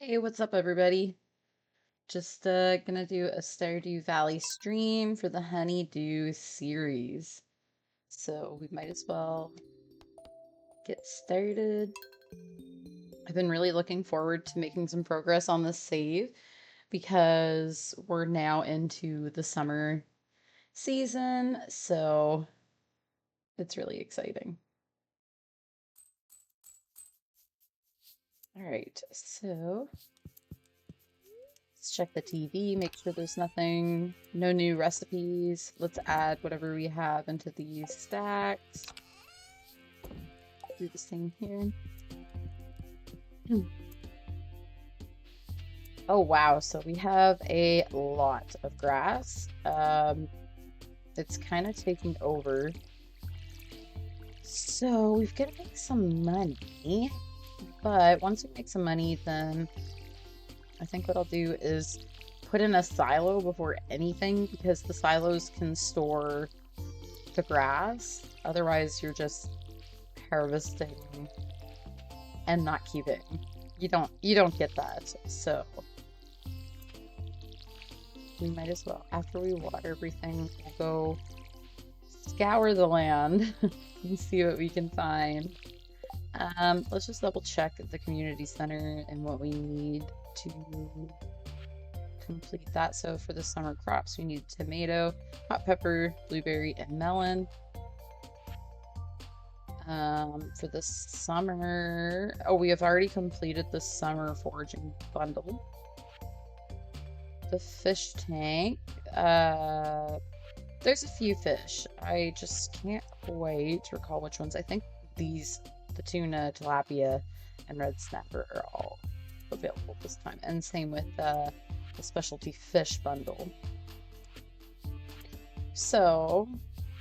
Hey, what's up, everybody? Just gonna do a Stardew Valley stream for the Honeydew series. So we might as well get started. I've been really looking forward to making some progress on this save because we're now into the summer season, so it's really exciting. All right, so let's check the TV, make sure there's no new recipes. Let's add whatever we have into these stacks. Do the same here. Oh wow, so we have a lot of grass. It's kind of taking over. So we've got to make some money. But once we make some money, then I think what I'll do is put in a silo before anything because the silos can store the grass. Otherwise, you're just harvesting and not keeping. You don't get that. So we might as well, after we water everything, we'll go scour the land and see what we can find. Let's just double check the community center and what we need to complete that. So for the summer crops, we need tomato, hot pepper, blueberry, and melon. For the summer, oh, we have already completed the summer foraging bundle. The fish tank, there's a few fish. I just can't quite recall which ones. I think these, the tuna, tilapia, and red snapper are all available this time. And same with the specialty fish bundle. So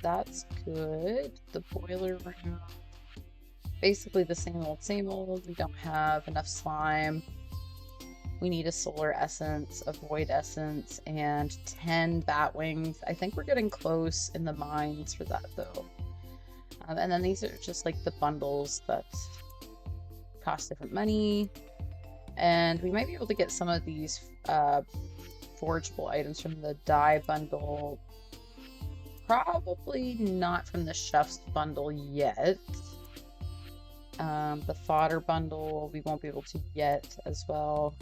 that's good. The boiler room, basically the same old, same old. We don't have enough slime. We need a solar essence, a void essence, and 10 bat wings. I think we're getting close in the mines for that though. And then these are just like the bundles that cost different money. And we might be able to get some of these forgeable items from the dye bundle. Probably not from the chef's bundle yet. The fodder bundle we won't be able to yet as well.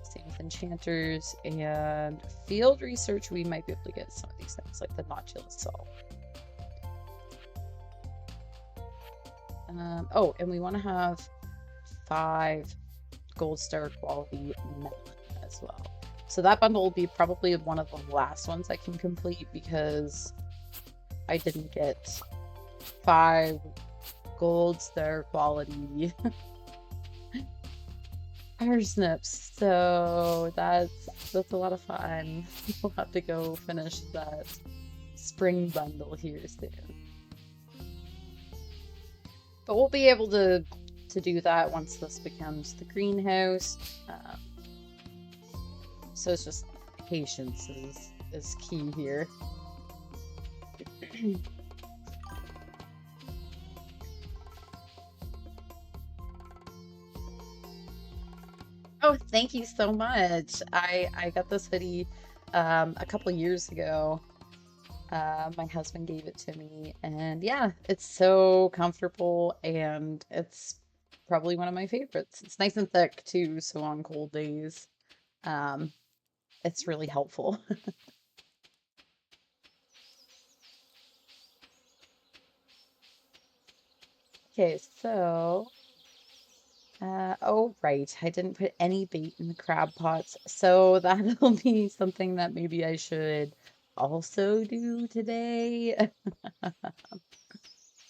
Same with enchanters and field research. We might be able to get some of these things like the nodulus salt. Oh, and we want to have 5 gold star quality melon as well. So that bundle will be probably one of the last ones I can complete because I didn't get 5 gold star quality parsnips. So that's a lot of fun. We'll have to go finish that spring bundle here soon. But we'll be able to do that once this becomes the greenhouse. So it's just patience is key here. Oh, thank you so much. I got this hoodie a couple years ago. My husband gave it to me, and yeah, it's so comfortable, and it's probably one of my favorites. It's nice and thick too, so on cold days, um, it's really helpful. Okay, so, oh right, I didn't put any bait in the crab pots, so that'll be something that maybe I should also do today.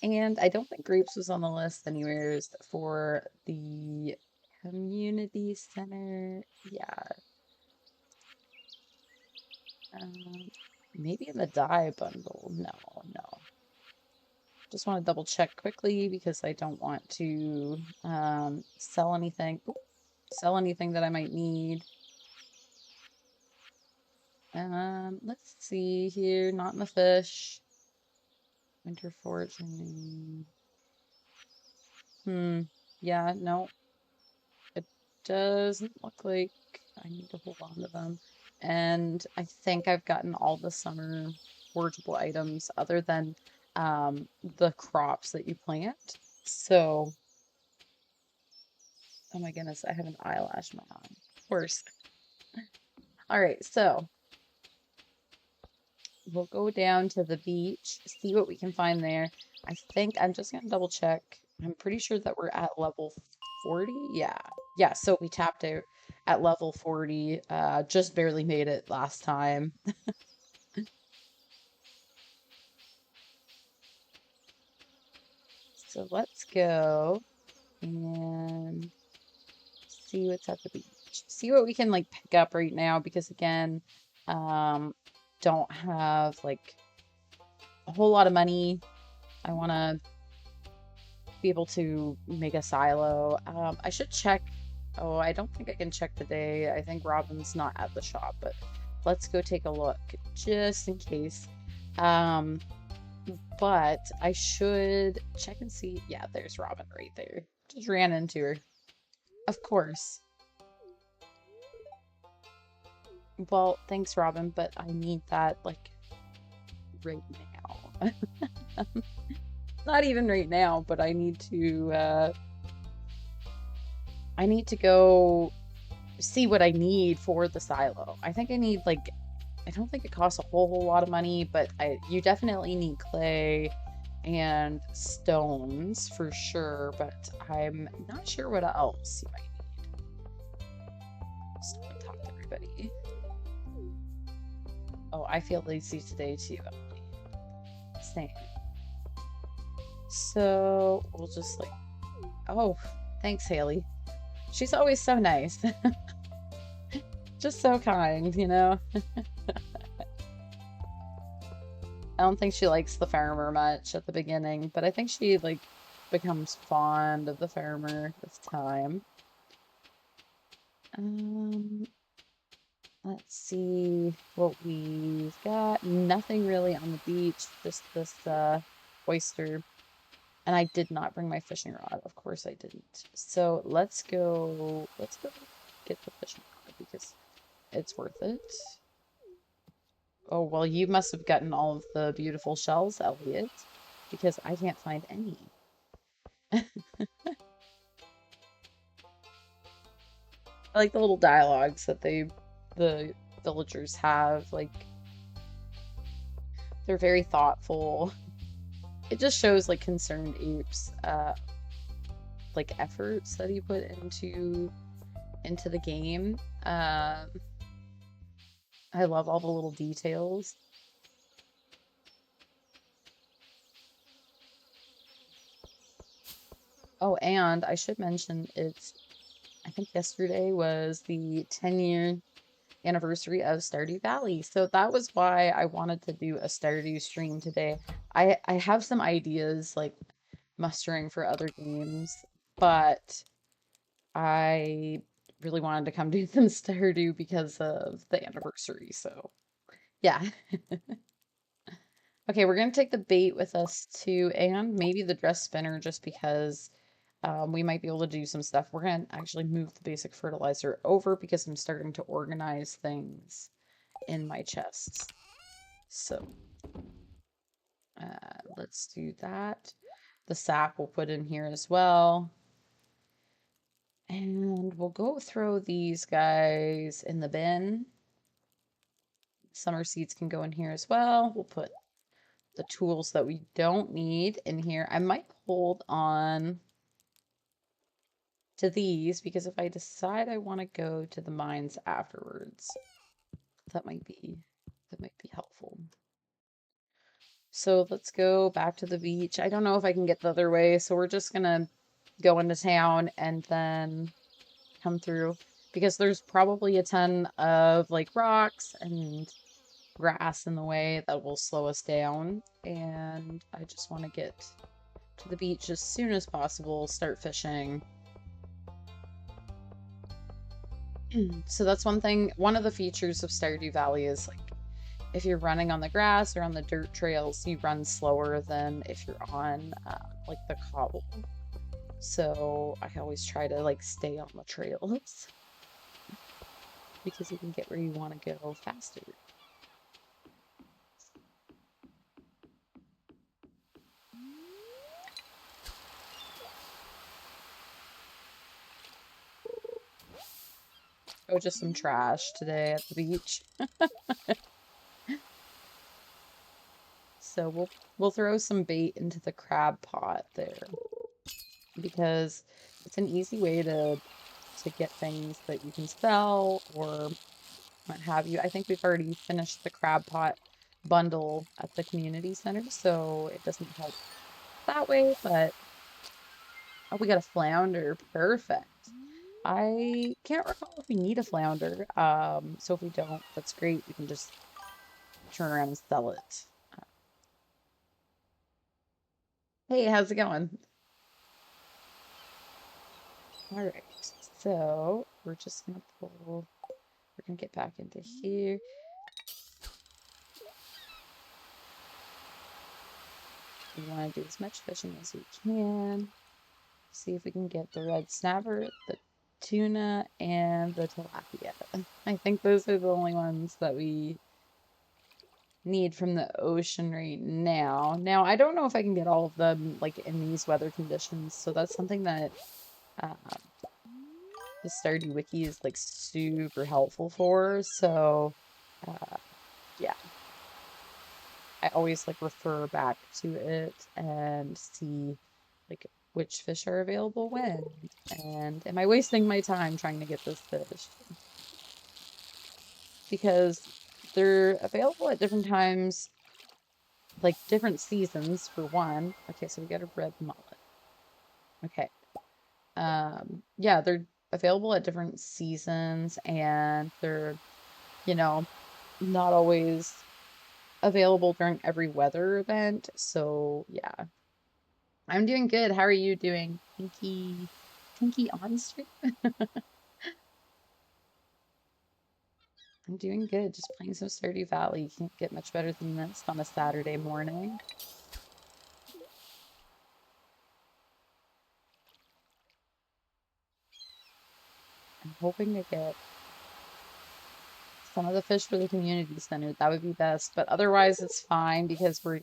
And I don't think grapes was on the list anywheres for the community center. Yeah. Um, maybe in the dye bundle. No, no. Just want to double check quickly because I don't want to sell anything. Sell anything that I might need. Let's see here. Not in the fish. Winter foraging. Yeah, no. It doesn't look like I need to hold on to them. And I think I've gotten all the summer forageable items other than the crops that you plant. So, oh my goodness, I have an eyelash on. Of course. All right, so we'll go down to the beach, see what we can find there. I think I'm just gonna double check. I'm pretty sure that we're at level 40. Yeah. Yeah, so we tapped out at level 40. Just barely made it last time. So let's go and see what's at the beach. See what we can like pick up right now because again, um, don't have like a whole lot of money. I want to be able to make a silo. I should check. Oh, I don't think I can check today. I think Robin's not at the shop, but let's go take a look just in case. Um, but I should check and see. Yeah, there's Robin right there. Just ran into her. Of course. Well, thanks, Robin, but I need that like right now. Not even right now, but I need to go see what I need for the silo. I think I need like I don't think it costs a whole lot of money, but you definitely need clay and stones for sure, but I'm not sure what else you might need. Just want to talk to everybody. Oh, I feel lazy today too, Emily. Same. So we'll just like, oh, thanks, Haley. She's always so nice. Just so kind, you know? I don't think she likes the farmer much at the beginning, but I think she like becomes fond of the farmer with time. Let's see what we've got. Nothing really on the beach, just this oyster. And I did not bring my fishing rod. Of course I didn't. So let's go get the fishing rod because it's worth it. Oh, well, you must have gotten all of the beautiful shells, Elliot, because I can't find any. I like the little dialogues that the villagers have. Like, they're very thoughtful. It just shows like concerned apes, like efforts that he put into the game. I love all the little details. Oh, and I should mention I think yesterday was the 10-year anniversary of Stardew Valley. So that was why I wanted to do a Stardew stream today. I have some ideas like mustering for other games, but I really wanted to come do some Stardew because of the anniversary. So yeah. Okay, we're gonna take the bait with us too, and maybe the dress spinner just because we might be able to do some stuff. We're gonna actually move the basic fertilizer over because I'm starting to organize things in my chests. So let's do that. The sap we'll put in here as well. And we'll go throw these guys in the bin. Summer seeds can go in here as well. We'll put the tools that we don't need in here. I might hold on to these because if I decide I want to go to the mines afterwards, that might be helpful. So let's go back to the beach. I don't know if I can get the other way, so we're just gonna go into town and then come through because there's probably a ton of like rocks and grass in the way that will slow us down, and I just want to get to the beach as soon as possible, start fishing. So that's one thing, one of the features of Stardew Valley is like if you're running on the grass or on the dirt trails, you run slower than if you're on like the cobble. So I always try to like stay on the trails because you can get where you want to go faster. Oh, just some trash today at the beach. So we'll throw some bait into the crab pot there because it's an easy way to get things that you can sell or what have you. I think we've already finished the crab pot bundle at the community center, so it doesn't help that way, but oh, we got a flounder. Perfect. I can't recall if we need a flounder. So if we don't, that's great. We can just turn around and sell it. Hey, how's it going? All right. So we're just gonna pull, we're gonna get back into here. We want to do as much fishing as we can. See if we can get the red snapper, the tuna, and the tilapia. I think those are the only ones that we need from the ocean right now. Now, I don't know if I can get all of them like in these weather conditions, so that's something that uh, the Stardew Wiki is like super helpful for. So, uh, yeah, I always like refer back to it and see like which fish are available when, and am I wasting my time trying to get this fish? Because they're available at different times, like different seasons for one. Okay, so we got a red mullet. Okay. Yeah, they're available at different seasons and they're, you know, not always available during every weather event. So, yeah. I'm doing good. How are you doing? Pinky on stream? I'm doing good. Just playing some Stardew Valley. You can't get much better than this on a Saturday morning. I'm hoping to get some of the fish for the community center. That would be best. But otherwise, it's fine because we're,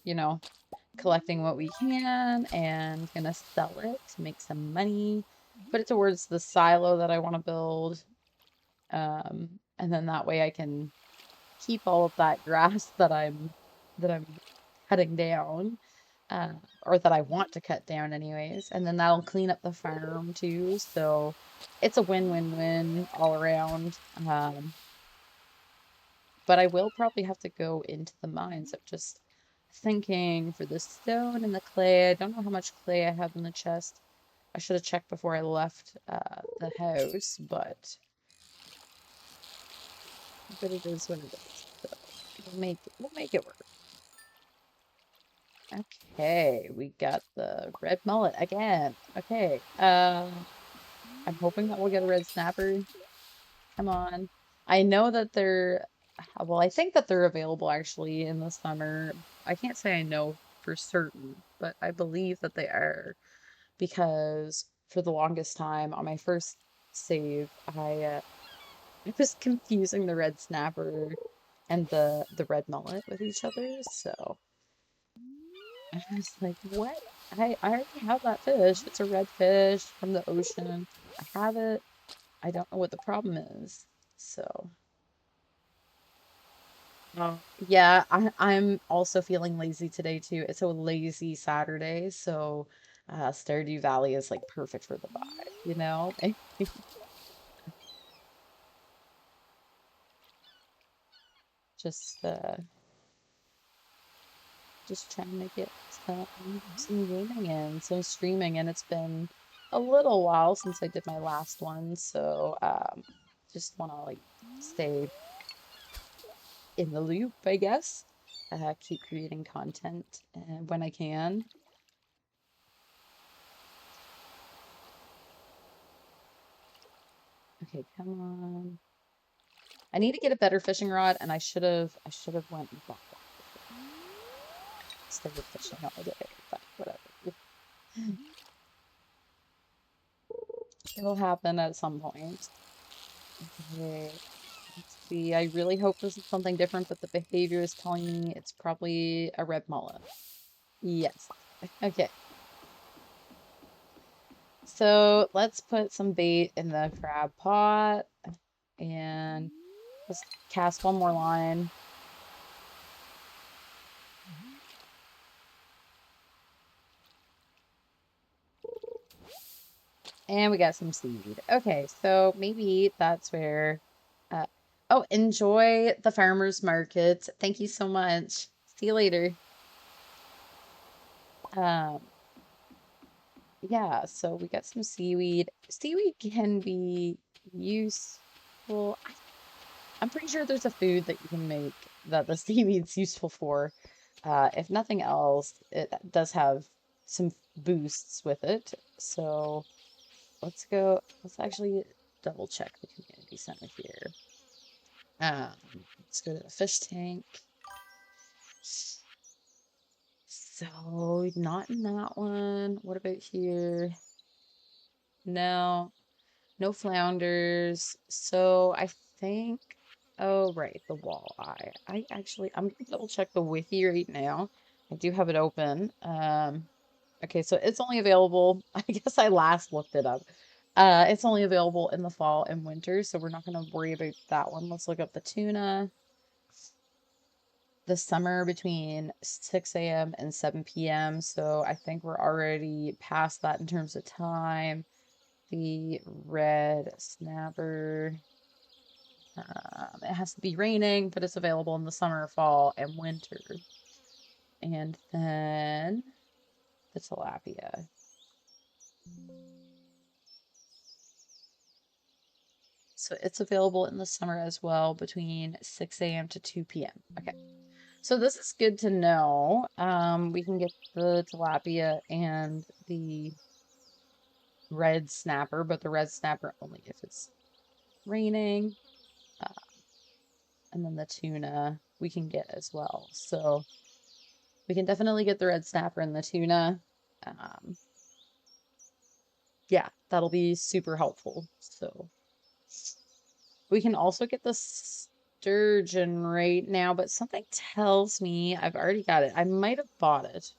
collecting what we can and gonna sell it to make some money. Put it towards the silo that I want to build. And then that way I can keep all of that grass that I'm cutting down. Or that I want to cut down anyways. And then that'll clean up the farm too. So it's a win-win-win all around. But I will probably have to go into the mines. I'm just thinking for the stone and the clay. I don't know how much clay I have in the chest. I should have checked before I left the house, but it is what it is. So we'll make it work. Okay, we got the red mullet again. Okay, I'm hoping that we'll get a red snapper. Come on. I know that well, I think that they're available actually in the summer. I can't say I know for certain, but I believe that they are because for the longest time on my first save, I was confusing the red snapper and the red mullet with each other. So I was like, what? I already have that fish. It's a red fish from the ocean. I have it. I don't know what the problem is. So, yeah, I'm also feeling lazy today too. It's a lazy Saturday, so Stardew Valley is like perfect for the vibe, you know? Just uh just trying to get some gaming in, some streaming, and it's been a little while since I did my last one, so just want to like stay in the loop, I guess. Keep creating content when I can. Okay, come on. I need to get a better fishing rod, and I should have went and bought one instead of fishing all day, but whatever. It'll happen at some point. Okay, let's see. I really hope this is something different, but the behavior is telling me it's probably a red mullet. Yes. Okay. So let's put some bait in the crab pot and let's cast one more line. And we got some seaweed. Okay, so maybe that's where uh oh, enjoy the farmers market. Thank you so much. See you later. Um yeah, so we got some seaweed. Seaweed can be useful. I'm pretty sure there's a food that you can make that the seaweed's useful for. If nothing else, it does have some boosts with it. So let's actually double check the community center here. Let's go to the fish tank. So not in that one. What about here? No, no flounders. So I think, oh right, the walleye. I'm gonna double check the wiki right now. I do have it open. Okay, so it's only available, I guess I last looked it up. It's only available in the fall and winter, so we're not gonna worry about that one. Let's look up the tuna. The summer between 6 a.m. and 7 p.m. So I think we're already past that in terms of time. The red snapper. It has to be raining, but it's available in the summer, fall, and winter. And then the tilapia. So it's available in the summer as well between 6 a.m. to 2 p.m. Okay. So this is good to know. We can get the tilapia and the red snapper, but the red snapper only if it's raining. Uh, and then the tuna we can get as well. So we can definitely get the red snapper and the tuna. Um, yeah, that'll be super helpful. So we can also get the sturgeon right now, but something tells me I've already got it. I might have bought it.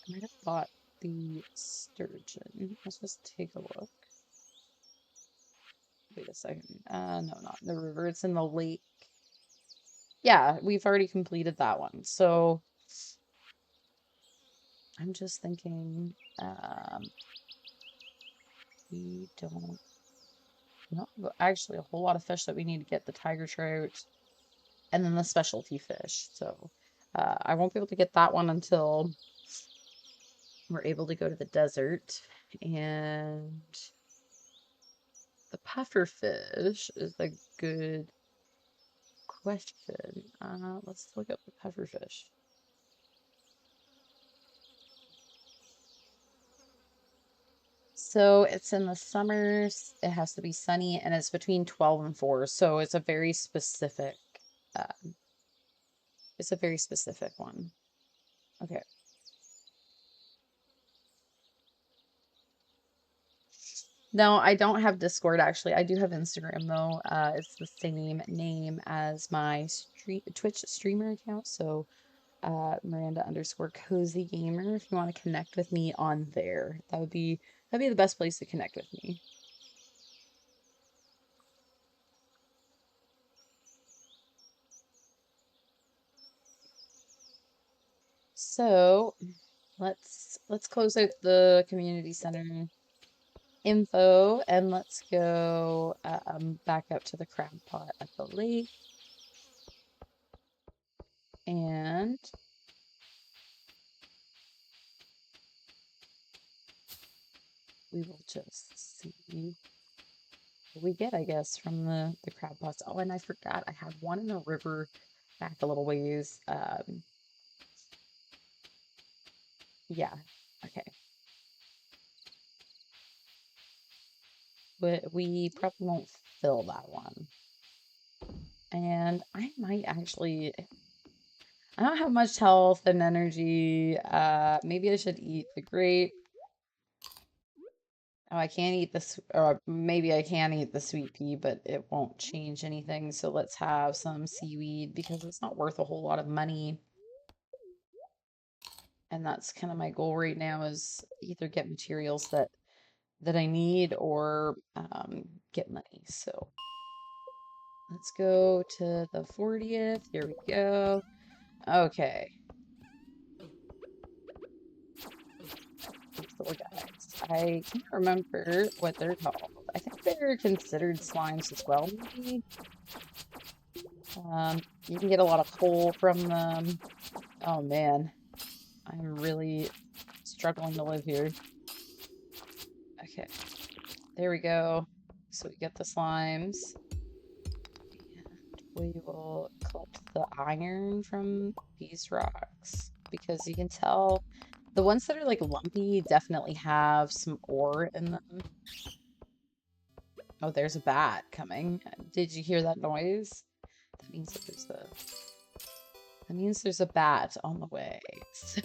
I might have bought the sturgeon. Let's just take a look. Wait a second. No, not in the river. It's in the lake. Yeah, we've already completed that one. So I'm just thinking, we don't, not actually a whole lot of fish that we need to get the tiger trout and then the specialty fish. So I won't be able to get that one until we're able to go to the desert. And the puffer fish is a good question. Let's look up the puffer fish. So it's in the summers, it has to be sunny, and it's between 12 and 4. So uh, it's a very specific one. Okay. No, I don't have Discord actually. I do have Instagram though. It's the same name as my Twitch streamer account. So Miranda underscore cozy gamer if you want to connect with me on there. That'd be the best place to connect with me. So let's close out the community center info and let's go back up to the crab pot at the lake and we will just see what we get, I guess, from the crab pots. Oh, and I forgot I have one in the river back a little ways. Yeah, okay. But we probably won't fill that one. And I might actually, I don't have much health and energy. Maybe I should eat the grape. Oh, I can't eat this, or maybe I can eat the sweet pea, but it won't change anything. So let's have some seaweed because it's not worth a whole lot of money. And that's kind of my goal right now is either get materials that I need or get money. So let's go to the 40th. Here we go. Okay. These little guys. I can't remember what they're called. I think they're considered slimes as well, maybe. You can get a lot of coal from them. Oh man, I'm really struggling to live here. Okay, there we go. So we get the slimes. And we will collect the iron from these rocks because you can tell the ones that are like lumpy definitely have some ore in them. Oh, there's a bat coming. Did you hear that noise? That means there's a bat on the way. So.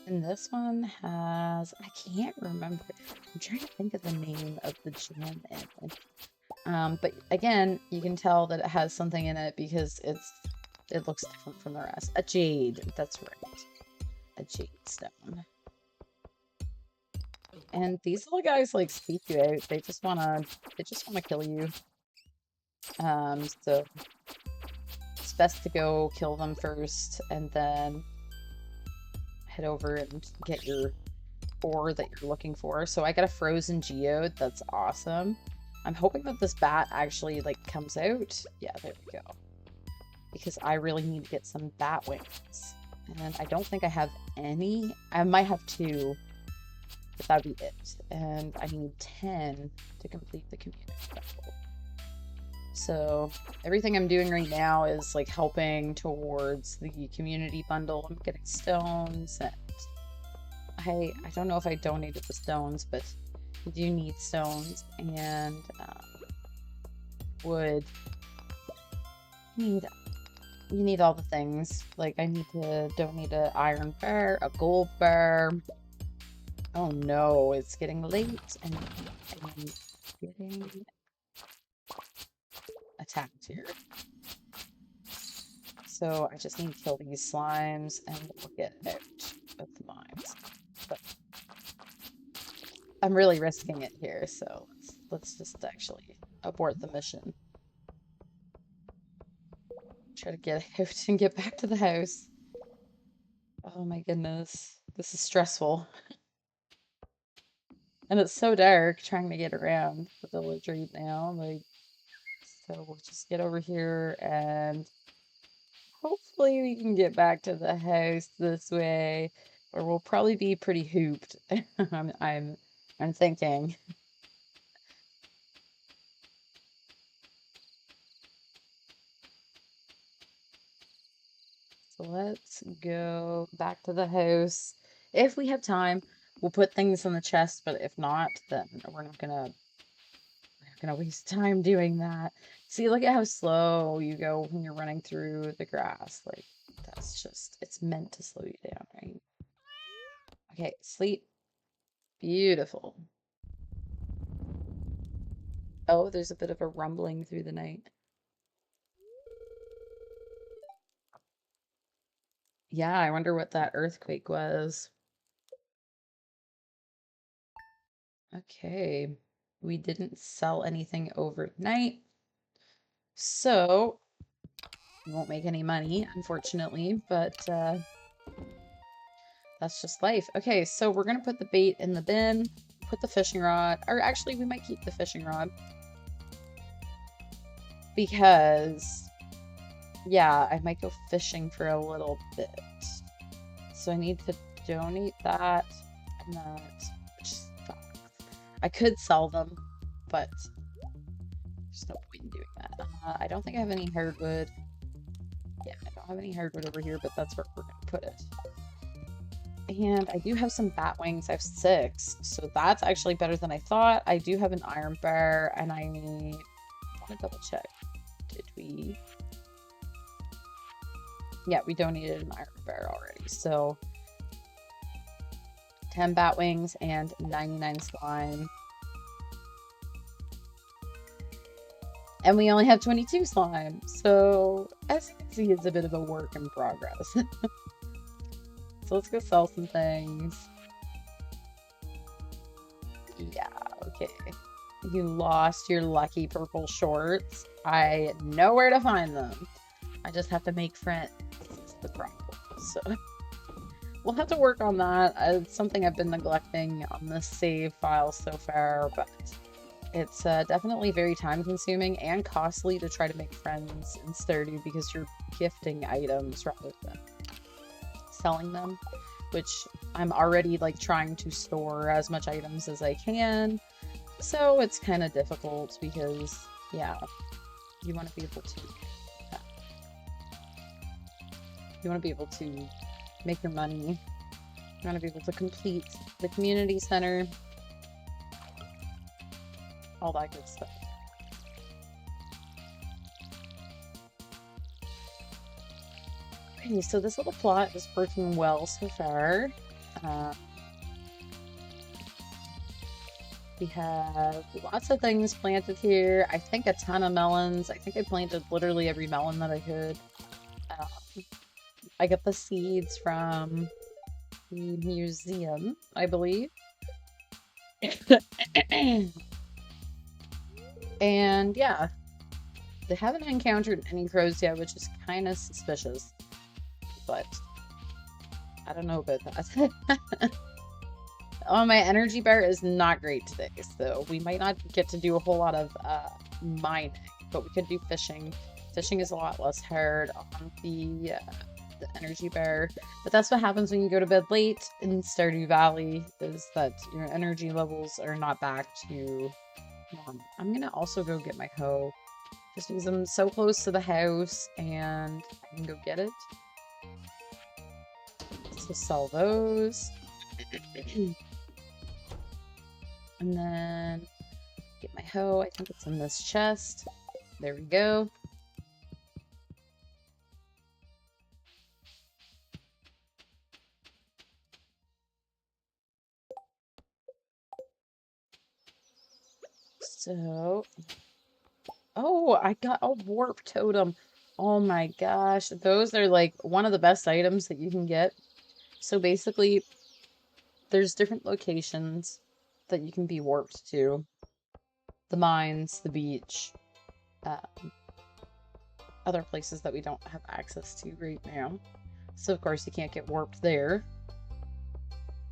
And this one has, I can't remember. I'm trying to think of the name of the gem in it. But again, you can tell that it has something in it because it looks different from the rest. A jade, that's right. A jade stone. And these little guys like speak you out. They just wanna kill you. So it's best to go kill them first and then head over and get your ore that you're looking for. So I got a frozen geode. That's awesome. I'm hoping that this bat actually like comes out. Yeah, there we go. Because I really need to get some bat wings. And I don't think I have any. I might have 2, but that'd be it. And I need 10 to complete the community bundle. So everything I'm doing right now is like helping towards the community bundle. I'm getting stones and I don't know if I donated the stones, but you do need stones and wood. You need all the things. Like I need to donate an iron bar, a gold bar. Oh no, it's getting late and I'm getting attacked here. So I just need to kill these slimes and we'll get out of the mines. But I'm really risking it here, so let's just actually abort the mission. Try to get out and get back to the house. Oh my goodness. This is stressful. And it's so dark trying to get around the village right now. Like, so we'll just get over here and hopefully we can get back to the house this way, or we'll probably be pretty hooped. I'm thinking. So let's go back to the house. If we have time, we'll put things in the chest, but if not, then we're not gonna waste time doing that. See, look at how slow you go when you're running through the grass. Like, that's just, it's meant to slow you down, right? Okay, sleep. Beautiful. Oh, there's a bit of a rumbling through the night. Yeah, I wonder what that earthquake was. Okay, we didn't sell anything overnight, so we won't make any money, unfortunately, but that's just life. Okay, so we're gonna put the bait in the bin, put the fishing rod, or actually we might keep the fishing rod because, yeah, I might go fishing for a little bit. So I need to donate that and that, which sucks. I could sell them, but there's no point in doing that. I don't think I have any hardwood. Yeah, I don't have any hardwood over here, but that's where we're gonna put it. And I do have some bat wings. I have 6, so that's actually better than I thought. I do have an iron bar, and I want to double check. Did we? Yeah, we donated an iron bear already. So 10 bat wings and 99 slime. And we only have 22 slime. So as you can see, it's a bit of a work in progress. So let's go sell some things. Yeah, okay. You lost your lucky purple shorts. I know where to find them. I just have to make friends. This is the problem. So we'll have to work on that. It's something I've been neglecting on the save file so far, but it's definitely very time consuming and costly to try to make friends in Stardew because you're gifting items rather than selling them, which I'm already like trying to store as much items as I can. So it's kind of difficult because, yeah, you want to be able to make your money. You want to be able to complete the community center, all that good stuff. Okay, so this little plot is working well so far. We have lots of things planted here. I think a ton of melons. I think I planted literally every melon that I could. I got the seeds from the museum, I believe. And yeah, they haven't encountered any crows yet, which is kind of suspicious. But I don't know about that. Oh, my energy bar is not great today, so we might not get to do a whole lot of mining, but we could do fishing. Fishing is a lot less hard on the energy bar, but that's what happens when you go to bed late in Stardew Valley, is that your energy levels are not back to normal. I'm gonna also go get my hoe, just because I'm so close to the house and I can go get it. So sell those. And then get my hoe. I think it's in this chest. There we go. So, oh, I got a warp totem. Oh my gosh, those are like one of the best items that you can get. So basically, there's different locations that you can be warped to. The mines, the beach, other places that we don't have access to right now. So of course you can't get warped there.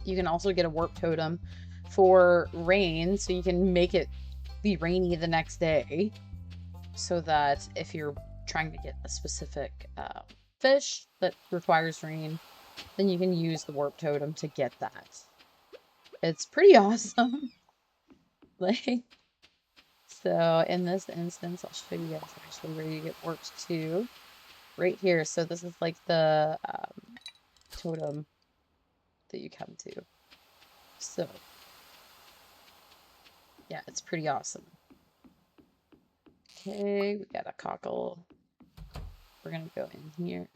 You can also get a warp totem for rain, so you can make it be rainy the next day, so that if you're trying to get a specific fish that requires rain, then you can use the warp totem to get that. It's pretty awesome. Like, so in this instance, I'll show you guys actually where you get warped to. Right here. So this is like the totem that you come to. So yeah, it's pretty awesome. Okay, we got a cockle. We're gonna go in here.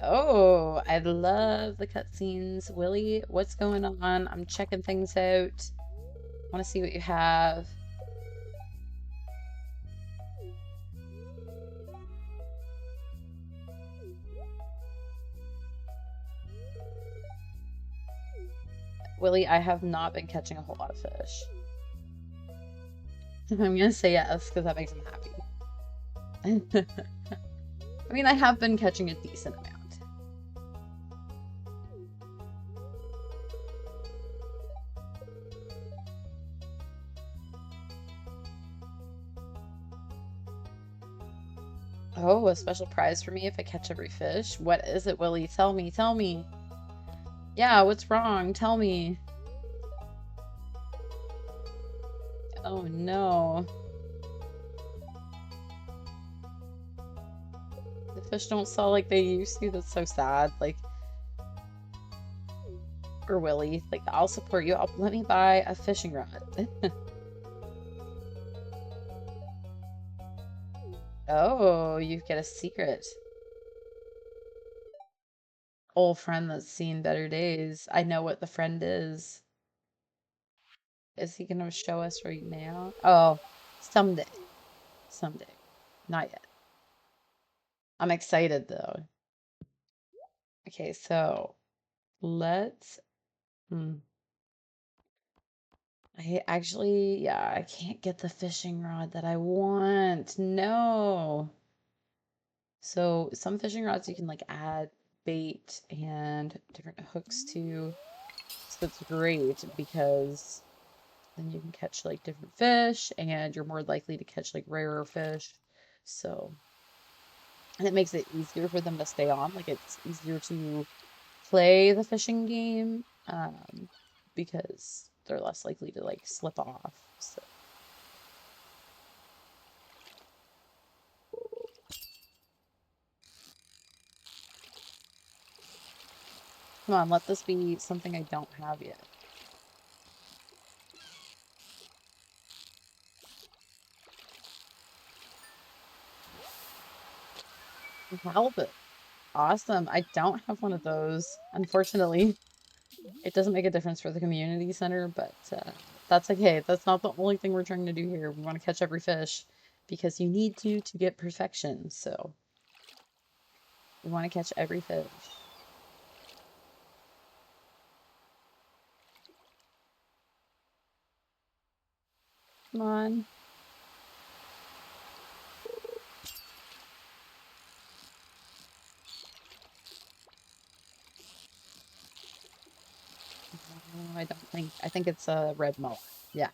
Oh, I love the cutscenes. Willy, what's going on? I'm checking things out. I want to see what you have. Willy, I have not been catching a whole lot of fish. I'm gonna say yes, because that makes him happy. I mean, I have been catching a decent amount. Oh, a special prize for me if I catch every fish? What is it, Willy? Tell me, tell me. Yeah, what's wrong? Tell me. Oh no. The fish don't sell like they used to. That's so sad. Like, or Willy, like, I'll support you. Let me buy a fishing rod. Oh, you get a secret. Old friend that's seen better days. I know what the friend is. Is he gonna show us right now? Oh, someday. Someday. Not yet. I'm excited though. Okay, so let's. Hmm. I actually, yeah, I can't get the fishing rod that I want. No. So some fishing rods you can like add bait and different hooks to. So it's great because then you can catch like different fish and you're more likely to catch like rarer fish. So, and it makes it easier for them to stay on. Like it's easier to play the fishing game because they're less likely to like slip off. So, come on, let this be something I don't have yet. Halibut. Awesome. I don't have one of those, unfortunately. It doesn't make a difference for the community center, but that's okay. That's not the only thing we're trying to do here. We want to catch every fish because you need to get perfection. So we want to catch every fish. Come on. No, I think it's a red mullet. Yeah.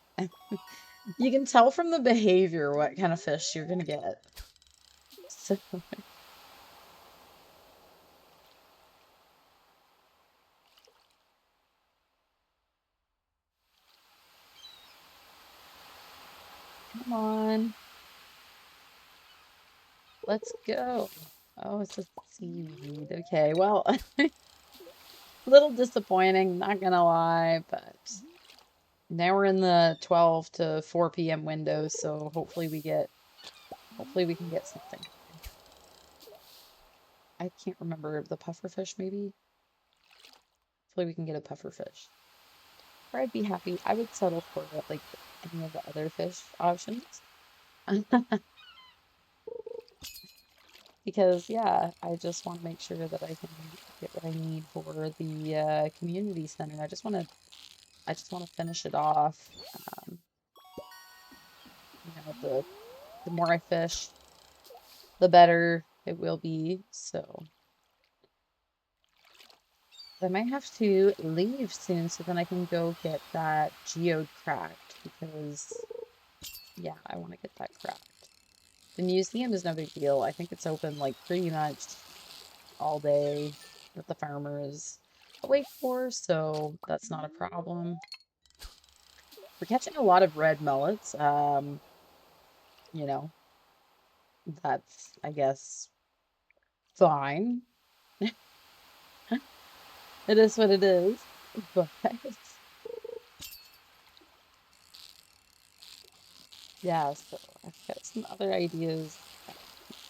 You can tell from the behavior what kind of fish you're gonna get. So, come on. Let's go. Oh, it's a seaweed. Okay, well, a little disappointing, not gonna lie, but now we're in the 12 to 4 p.m. window, so hopefully we can get something. I can't remember the pufferfish, maybe? Hopefully we can get a pufferfish. Or I'd be happy. I would settle for like any of the other fish options. Because yeah, I just want to make sure that I can get what I need for the community center. I just want to finish it off. Um, you know, the more I fish, the better it will be. So I might have to leave soon so then I can go get that geode cracked because yeah, I want to get that cracked. The museum is no big deal. I think it's open like pretty much all day that the farmer is awake for, so that's not a problem. We're catching a lot of red mullets. You know, that's I guess fine. It is what it is. But yeah, so I've got some other ideas,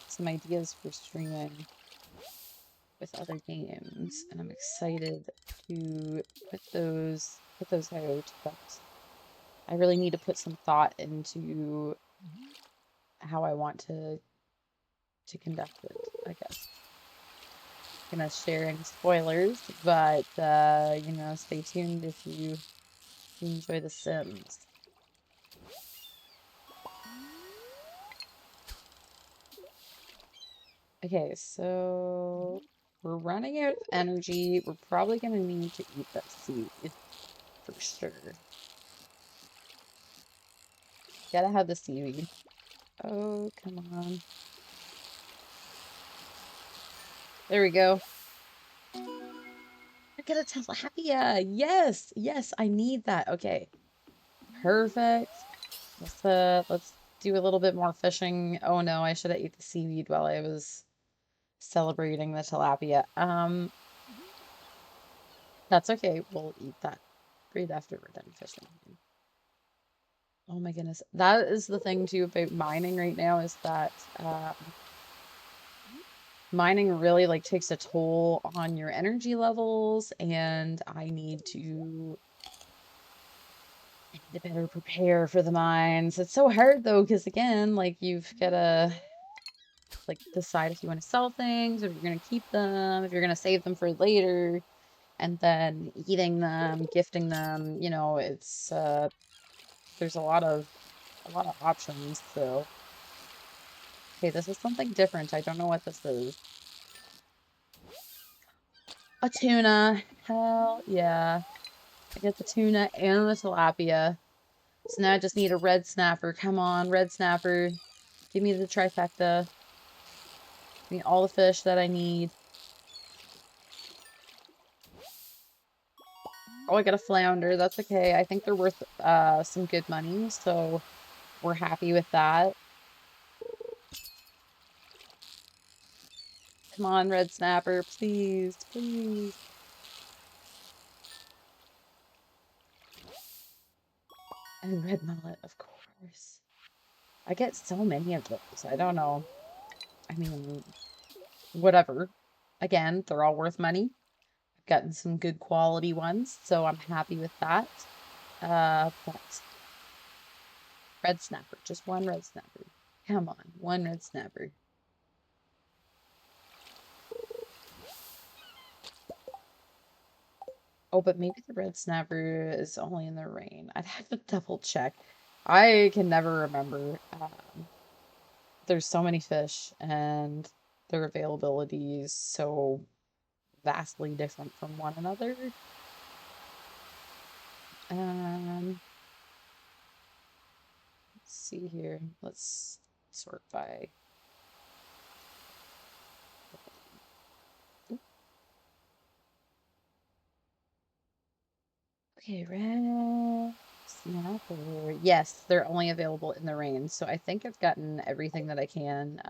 some ideas for streaming with other games, and I'm excited to put those out, but I really need to put some thought into how I want to conduct it, I guess. Gonna share any spoilers, but you know, stay tuned if you enjoy The Sims. Okay, so we're running out of energy. We're probably gonna need to eat that seaweed for sure. Gotta have the seaweed. Oh, come on. There we go. I gotta tell Tilapia. Yes, yes, I need that. Okay, perfect. Let's do a little bit more fishing. Oh no, I should have ate the seaweed while I was celebrating the tilapia. That's okay. We'll eat that right after we're done fishing. Oh my goodness. That is the thing too about mining right now is that mining really like takes a toll on your energy levels, and I need to better prepare for the mines. It's so hard though, because again, like you've gotta like decide if you want to sell things, or if you're gonna keep them, if you're gonna save them for later, and then eating them, gifting them, it's there's a lot of options, so okay, this is something different. I don't know what this is. A tuna. Hell yeah. I get the tuna and the tilapia. So now I just need a red snapper. Come on, red snapper. Give me the trifecta. Give me all the fish that I need. Oh, I got a flounder. That's okay. I think they're worth some good money, so we're happy with that. Come on, red snapper, please, please. And red mullet, of course. I get so many of those. I don't know. I mean, whatever. Again, they're all worth money. I've gotten some good quality ones, so I'm happy with that. But red snapper, just one red snapper. Come on, one red snapper. Oh, but maybe the red snapper is only in the rain. I'd have to double check. I can never remember. There's so many fish, and their availability is so vastly different from one another. Um, let's see here. Let's sort by. Okay, red snapper. Yes, they're only available in the rain, so I think I've gotten everything that I can.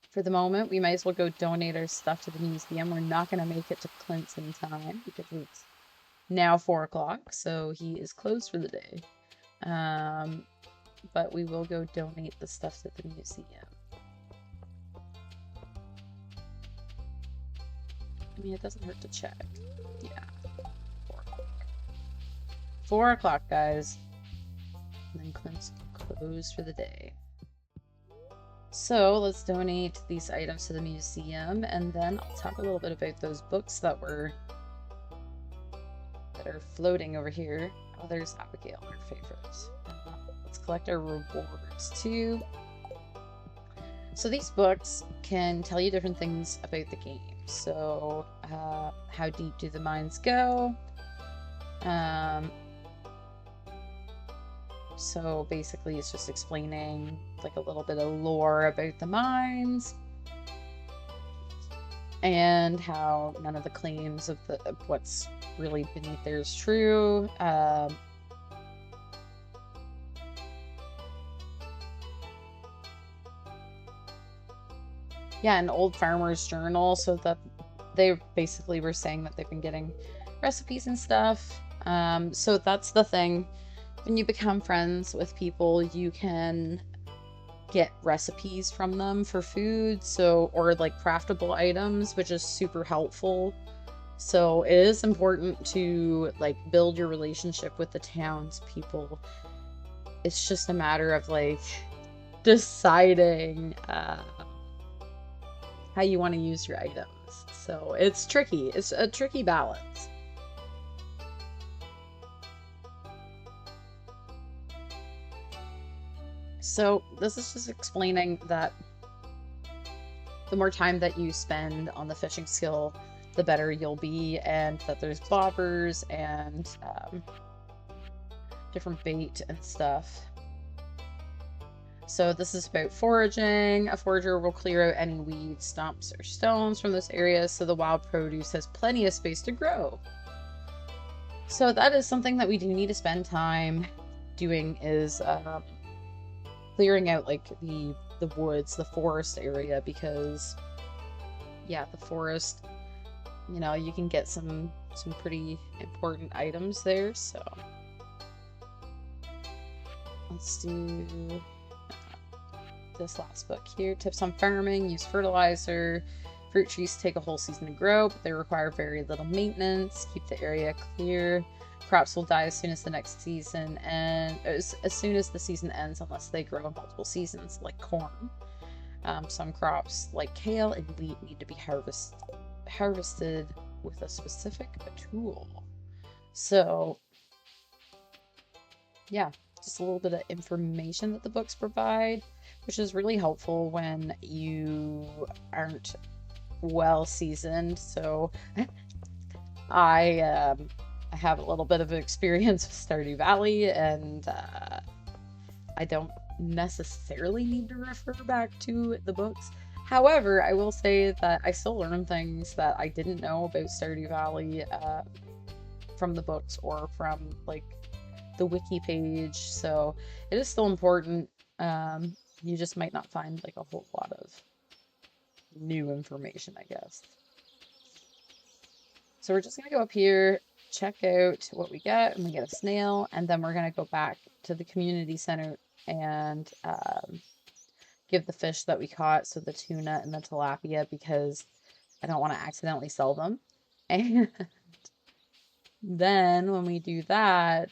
For the moment, we might as well go donate our stuff to the museum. We're not going to make it to Clint's in time because it's now 4 o'clock, so he is closed for the day. But we will go donate the stuff to the museum. I mean, it doesn't hurt to check. Yeah. 4 o'clock. 4 o'clock, guys. And then Clint's closed for the day. So let's donate these items to the museum, and then I'll talk a little bit about those books that are floating over here. Oh, there's Abigail, her favorite. Let's collect our rewards too. So these books can tell you different things about the game. So how deep do the mines go? So basically it's just explaining like a little bit of lore about the mines and how none of the claims of what's really beneath there is true. Yeah, an old farmer's journal, so that they basically were saying that they've been getting recipes and stuff. So that's the thing. When you become friends with people, you can get recipes from them for food, so or like craftable items, which is super helpful. So it is important to like build your relationship with the townspeople. It's just a matter of like deciding how you want to use your items. So it's tricky. It's a tricky balance. So this is just explaining that the more time that you spend on the fishing skill, the better you'll be, and that there's bobbers and different bait and stuff. So this is about foraging. A forager will clear out any weeds, stumps, or stones from those areas so the wild produce has plenty of space to grow. So that is something that we do need to spend time doing, is clearing out like the woods, the forest area, because yeah, the forest, you can get some pretty important items there. So let's do this last book here. Tips on farming, use fertilizer. Fruit trees take a whole season to grow, but they require very little maintenance. Keep the area clear. Crops will die as soon as the next season, and as soon as the season ends, unless they grow in multiple seasons, like corn. Some crops, like kale and wheat, need to be harvested with a specific tool. So, yeah, just a little bit of information that the books provide, which is really helpful when you aren't well seasoned. So I have a little bit of experience with Stardew Valley, and I don't necessarily need to refer back to the books. However, I will say that I still learn things that I didn't know about Stardew Valley from the books or from like the wiki page. So it is still important. You just might not find like a whole lot of new information, I guess. So we're just gonna go up here, check out what we get, and we get a snail, and then we're gonna go back to the community center and give the fish that we caught, so the tuna and the tilapia, because I don't want to accidentally sell them. And then when we do that,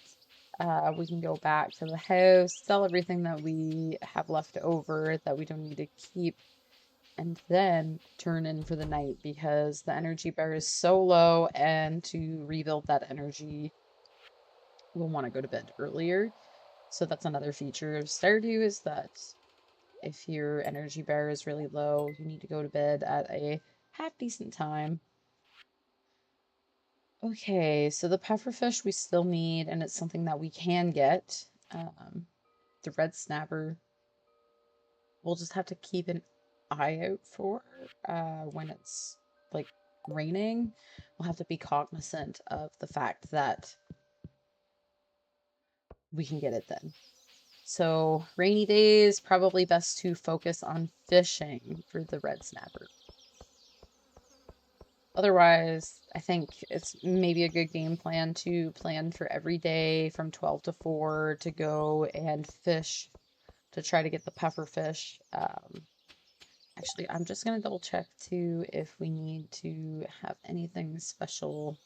we can go back to the house, sell everything that we have left over that we don't need to keep, and then turn in for the night because the energy bar is so low, and to rebuild that energy, we'll want to go to bed earlier. So that's another feature of Stardew, is that if your energy bar is really low, you need to go to bed at a half decent time. Okay, so the pufferfish we still need, and it's something that we can get. The red snapper, we'll just have to keep an eye out for when it's like raining. We'll have to be cognizant of the fact that we can get it then. So rainy days, probably best to focus on fishing for the red snapper. Otherwise, I think it's maybe a good game plan to plan for every day from 12 to 4 to go and fish to try to get the puffer fish. Actually, I'm just going to double check too if we need to have anything special.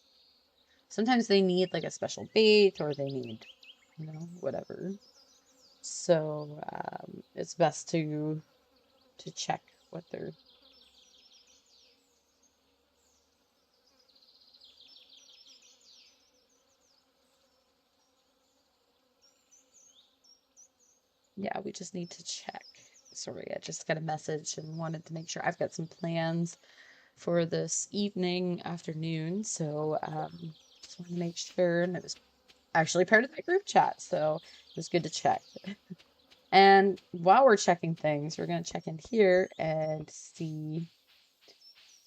Sometimes they need like a special bait, or they need, you know, whatever. So it's best to check what they're. Yeah, we just need to check. Sorry, I just got a message and wanted to make sure I've got some plans for this evening, afternoon. So just want to make sure, and it was actually part of that group chat, so it was good to check. And while we're checking things, we're gonna check in here and see.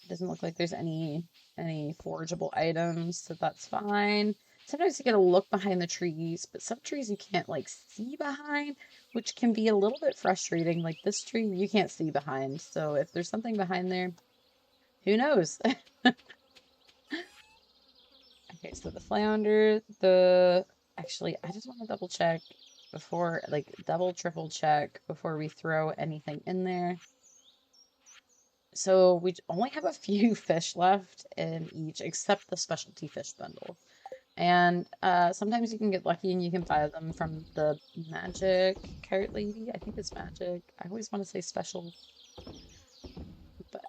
It doesn't look like there's any forageable items, so that's fine. Sometimes you gotta look behind the trees, but some trees you can't like see behind, which can be a little bit frustrating. Like this tree, you can't see behind. So if there's something behind there, who knows? Okay, so the flounder, actually, I just want to double check before, like, double, triple check before we throw anything in there. So we only have a few fish left in each, except the specialty fish bundle. And sometimes you can get lucky and you can buy them from the magic cart lady. I think it's magic. I always want to say special. But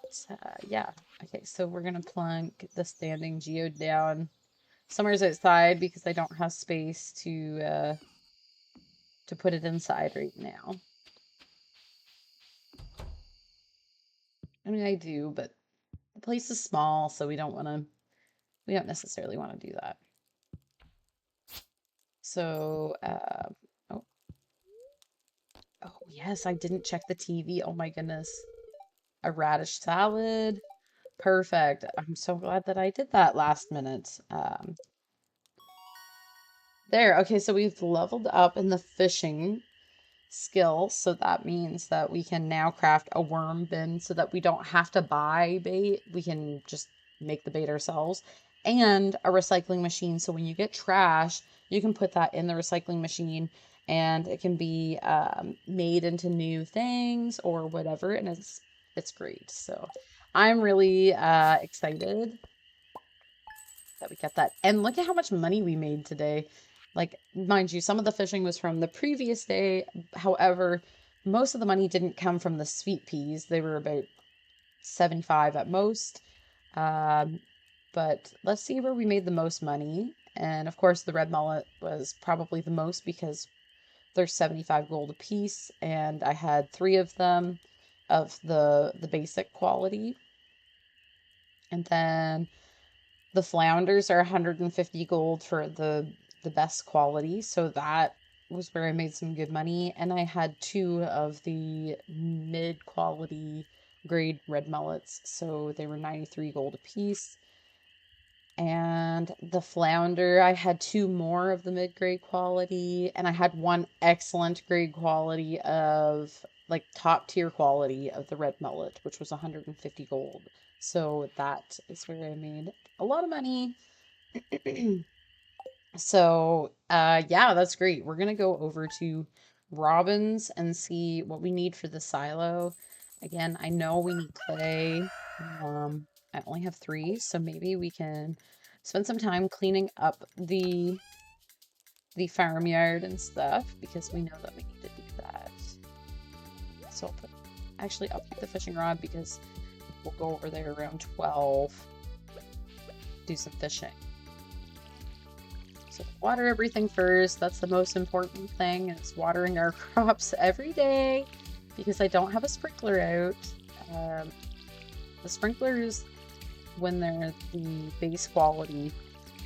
yeah. Okay, so we're going to plunk the standing geode down somewhere's outside because I don't have space to put it inside right now. I mean, I do, but the place is small, so we don't necessarily want to do that. So, oh, yes, I didn't check the TV. Oh my goodness. A radish salad. Perfect. I'm so glad that I did that last minute. There. Okay, so we've leveled up in the fishing skill, so that means that we can now craft a worm bin so that we don't have to buy bait. We can just make the bait ourselves, and a recycling machine, so when you get trash, you can put that in the recycling machine and it can be made into new things or whatever, and it's great. So I'm really excited that we got that. And look at how much money we made today. Like, mind you, some of the fishing was from the previous day. However, most of the money didn't come from the sweet peas. They were about 75 at most. Um, but let's see where we made the most money. And of course, the red mullet was probably the most because they're 75 gold a piece, and I had 3 of them of the basic quality. And then the flounders are 150 gold for the best quality, so that was where I made some good money. And I had 2 of the mid quality grade red mullets, so they were 93 gold a piece. And the flounder, I had 2 more of the mid-grade quality, and I had 1 excellent grade quality of, like, top tier quality of the red mullet, which was 150 gold. So that is where I made a lot of money. So, yeah, that's great. We're gonna go over to Robin's and see what we need for the silo. Again, I know we need clay. I only have 3, so maybe we can spend some time cleaning up the farmyard and stuff because we know that we need to do that. So I'll put the fishing rod because we'll go over there around 12, do some fishing. So water everything first. That's the most important thing, is watering our crops every day because I don't have a sprinkler out. The sprinklers, when they're the base quality,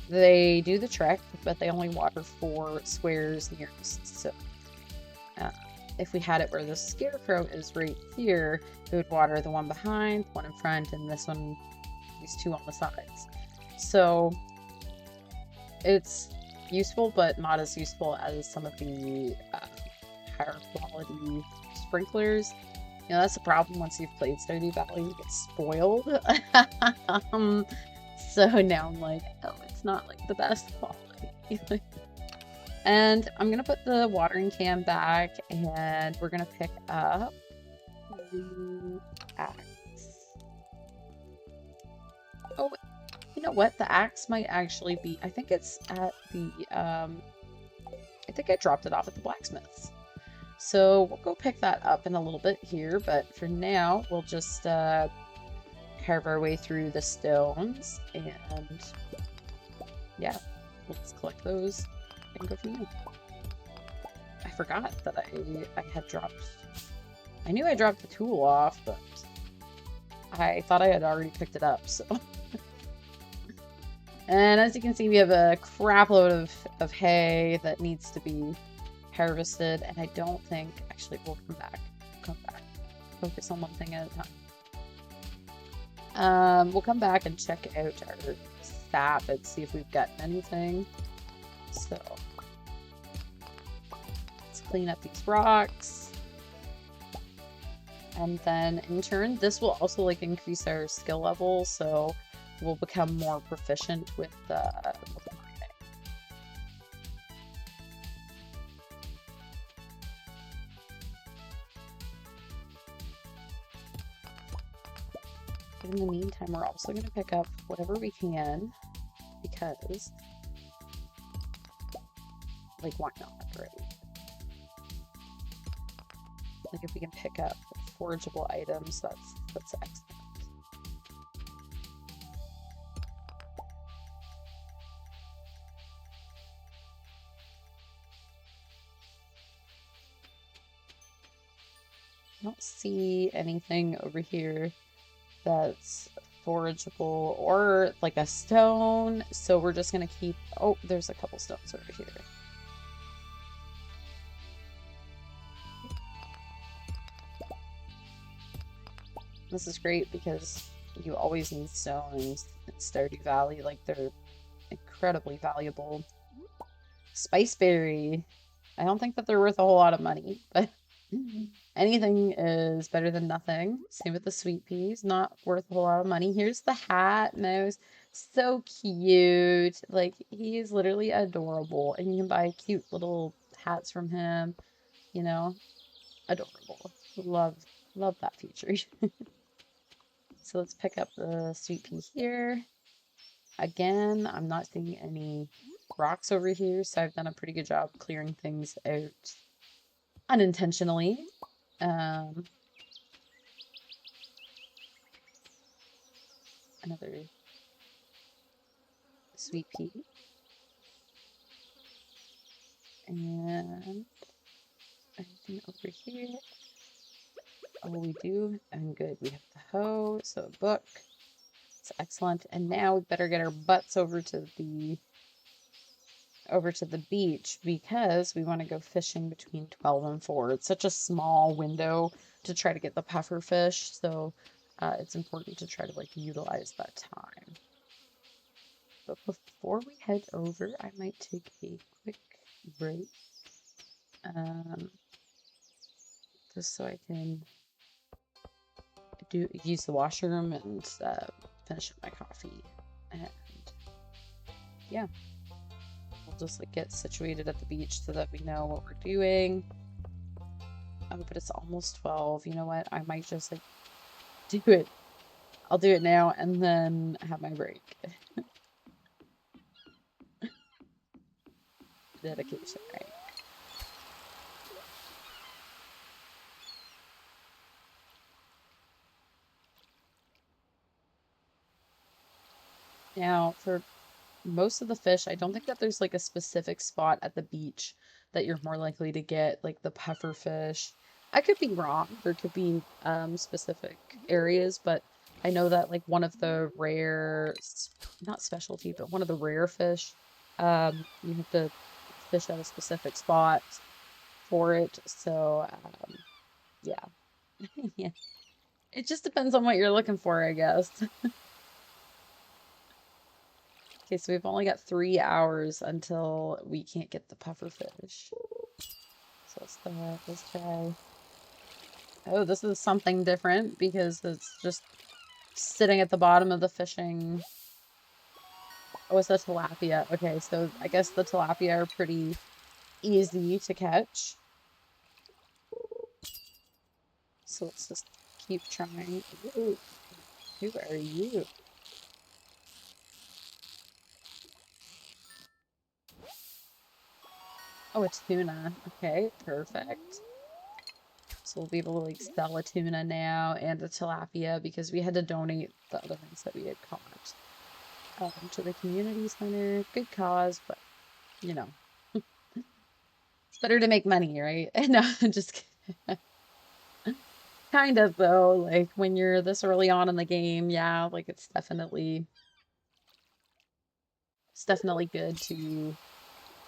they do the trick, but they only water 4 squares nearest. So if we had it where the scarecrow is right here, it would water the one behind, one in front, and this one, these 2 on the sides. So it's useful, but not as useful as some of the higher quality sprinklers. You know, that's the problem once you've played Stardew Valley, you get spoiled. So now I'm like, oh, it's not like the best quality. And I'm gonna put the watering can back, and we're gonna pick up the axe. Oh, you know what? The axe might actually be, I think it's at the, I think I dropped it off at the blacksmith's. So we'll go pick that up in a little bit here, but for now, we'll just carve our way through the stones, and yeah, let's collect those and go from there. I forgot that I had dropped, I knew I dropped the tool off, but I thought I had already picked it up, so. And as you can see, we have a crap load of hay that needs to be harvested, and I don't think, actually, we'll come back. Focus on one thing at a time. We'll come back and check out our sap and see if we've gotten anything. So, let's clean up these rocks. And then, in turn, this will also, like, increase our skill level, so we'll become more proficient with the mining. In the meantime, we're also going to pick up whatever we can, because, like, why not, right? Like, if we can pick up forageable items, that's excellent. I don't see anything over here that's forageable or like a stone, so we're just gonna keep, oh, there's a couple stones over here. This is great because you always need stones in Stardew Valley, like they're incredibly valuable. Spiceberry. I don't think that they're worth a whole lot of money, but anything is better than nothing. Same with the sweet peas, not worth a whole lot of money. Here's the hat mouse. So cute. Like, he is literally adorable. And you can buy cute little hats from him, you know, adorable. Love that feature. So let's pick up the sweet pea here. Again, I'm not seeing any rocks over here, so I've done a pretty good job clearing things out unintentionally. Another sweet pea. And anything over here? Oh, we do. And good. We have the hoe, so a book. It's excellent. And now we better get our butts over to the beach because we want to go fishing between 12 and 4. It's such a small window to try to get the puffer fish, so it's important to try to like utilize that time. But before we head over, I might take a quick break, just so I can use the washroom and finish up my coffee. And yeah, we'll just like get situated at the beach so that we know what we're doing. Oh, but it's almost 12. You know what? I might just like do it. I'll do it now and then have my break. Dedication, right? Now, for most of the fish, I don't think that there's like a specific spot at the beach that you're more likely to get like the puffer fish. I could be wrong. There could be specific areas, but I know that like one of the rare, not specialty, but one of the rare fish, you have to fish at a specific spot for it. So, yeah. Yeah. It just depends on what you're looking for, I guess. Okay, so we've only got 3 hours until we can't get the puffer fish. So let's try. Oh, this is something different because it's just sitting at the bottom of the fishing. Oh, it's the tilapia. Okay, so I guess the tilapia are pretty easy to catch. So let's just keep trying. Ooh, who are you? Oh, a tuna. Okay, perfect. So we'll be able to like sell a tuna now and a tilapia because we had to donate the other ones that we had caught to the community center. Good cause, but you know, it's better to make money, right? No, I'm just kidding. Kind of though. Like when you're this early on in the game, yeah, like it's definitely good to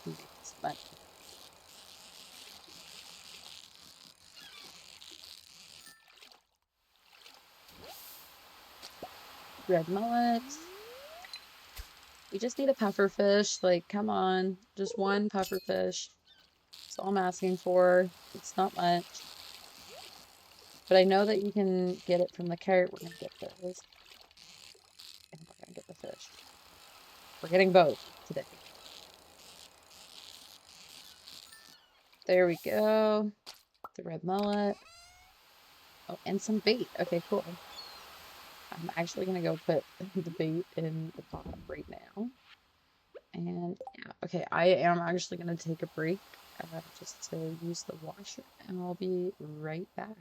make some money. Red mullet. We just need a puffer fish. Like, come on, just one puffer fish. That's all I'm asking for. It's not much. But I know that you can get it from the cart. We're gonna get those. And we're gonna get the fish. We're getting both today. There we go. The red mullet. Oh, and some bait. Okay, cool. I'm actually gonna go put the bait in the pot right now. And yeah, okay, I am actually gonna take a break just to use the washer, and I'll be right back.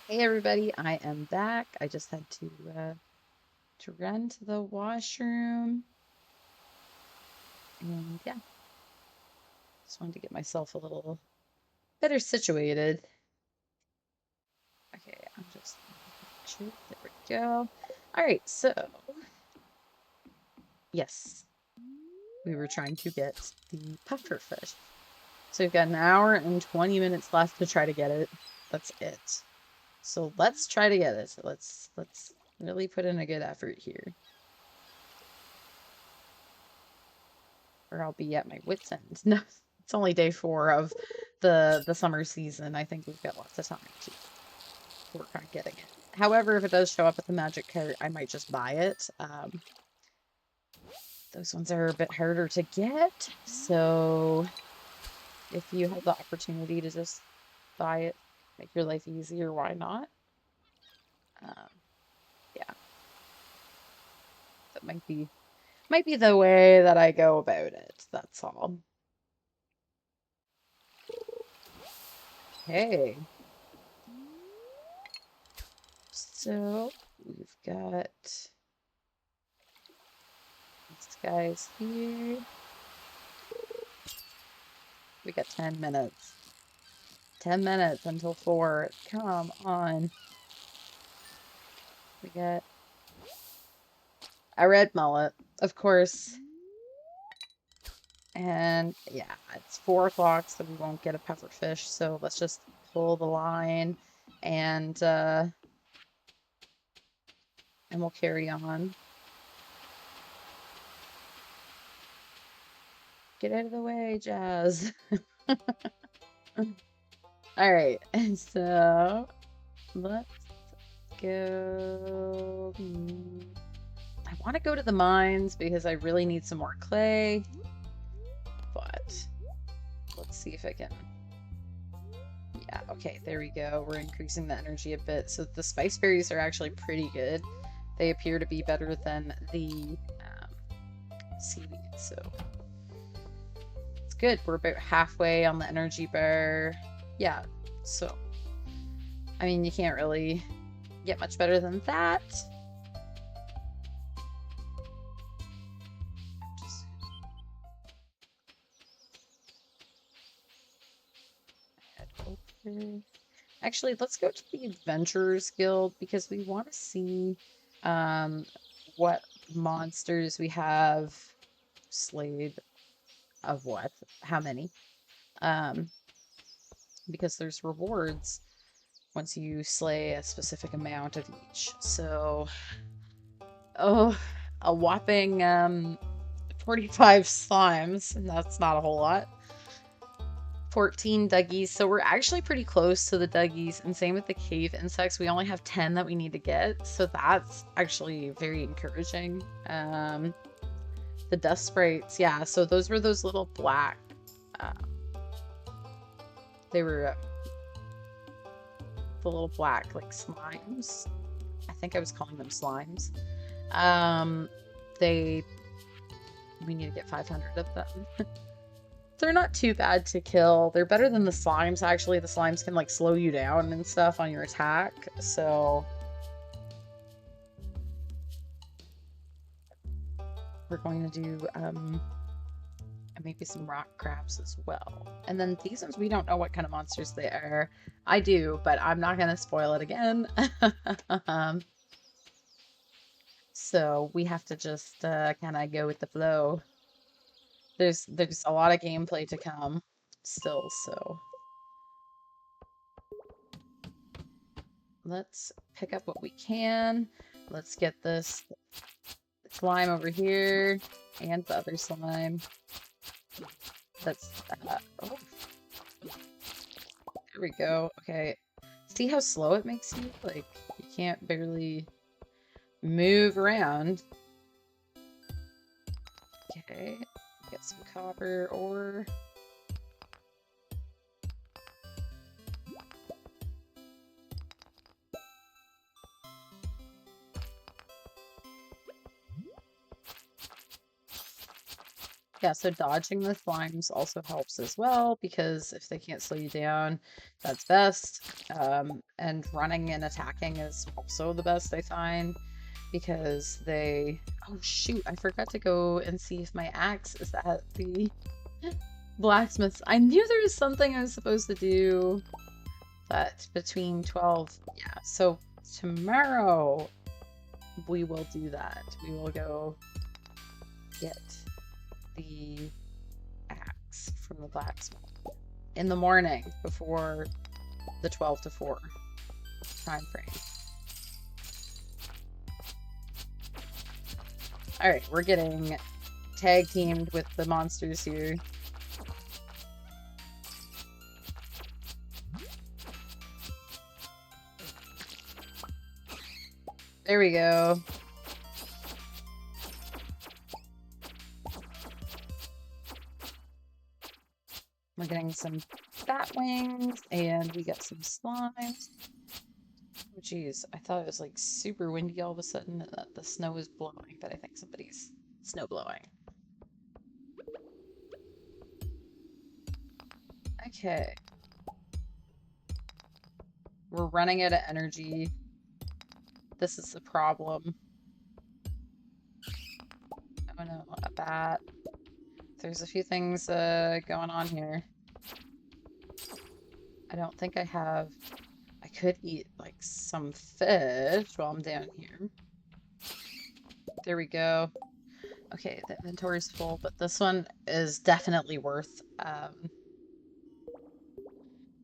Hey everybody, I am back. I just had to run to the washroom. And yeah, just wanted to get myself a little better situated. Okay, I'm just there we go. All right, so yes, we were trying to get the puffer fish. So we've got an hour and 20 minutes left to try to get it. That's it. So let's try to get it. So let's really put in a good effort here. Or I'll be at my wit's end. No, it's only day 4 of the summer season. I think we've got lots of time to work on getting it. However, if it does show up at the magic cart, I might just buy it. Those ones are a bit harder to get, so if you have the opportunity to just buy it, make your life easier, why not? Yeah, that might be the way that I go about it. That's all. Okay. So we've got these guys here. We got 10 minutes. 10 minutes until 4. Come on. We got a red mullet, of course. And yeah, it's 4 o'clock, so we won't get a pufferfish. So let's just pull the line and we'll carry on. Get out of the way, Jazz. All right, and so let's go. I want to go to the mines because I really need some more clay, but let's see if I can. Yeah, okay, there we go. We're increasing the energy a bit. So the spice berries are actually pretty good. They appear to be better than the seaweed, so it's good. We're about halfway on the energy bar. Yeah, so I mean, you can't really get much better than that. Actually, let's go to the Adventurers Guild because we want to see what monsters we have slayed of what, how many. Because there's rewards once you slay a specific amount of each. So, oh, a whopping 45 slimes. That's not a whole lot. 14 Duggies, so we're actually pretty close to the Duggies, and same with the cave insects. We only have 10 that we need to get, so that's actually very encouraging. The dust sprites, yeah, so those were those little black, they were the little black, like, slimes. I think I was calling them slimes. We need to get 500 of them. They're not too bad to kill. They're better than the slimes, actually. The slimes can, like, slow you down and stuff on your attack, so we're going to do, maybe some rock crabs as well. And then these ones, we don't know what kind of monsters they are. I do, but I'm not going to spoil it again. So we have to just kind of go with the flow. There's a lot of gameplay to come still, so let's pick up what we can. Let's get this slime over here and the other slime. That's oh, there we go. Okay, see how slow it makes you? Like, you can't barely move around. Okay, get some copper ore. Yeah, so dodging the slimes also helps as well, because if they can't slow you down, that's best. And running and attacking is also the best, I find, because they... Oh shoot, I forgot to go and see if my axe is at the blacksmith's. I knew there was something I was supposed to do, but between 12... Yeah, so tomorrow we will do that. We will go get the axe from the blacksmith in the morning before the 12 to 4 time frame. Alright, we're getting tag teamed with the monsters here. There we go. We're getting some bat wings, and we got some slimes. Oh, geez, I thought it was like super windy all of a sudden and that the snow was blowing, but I think somebody's snow blowing. Okay. We're running out of energy. This is the problem. Oh no, a bat. There's a few things going on here. I don't think I have... I could eat like some fish while I'm down here. There we go. Okay, the inventory's full, but this one is definitely worth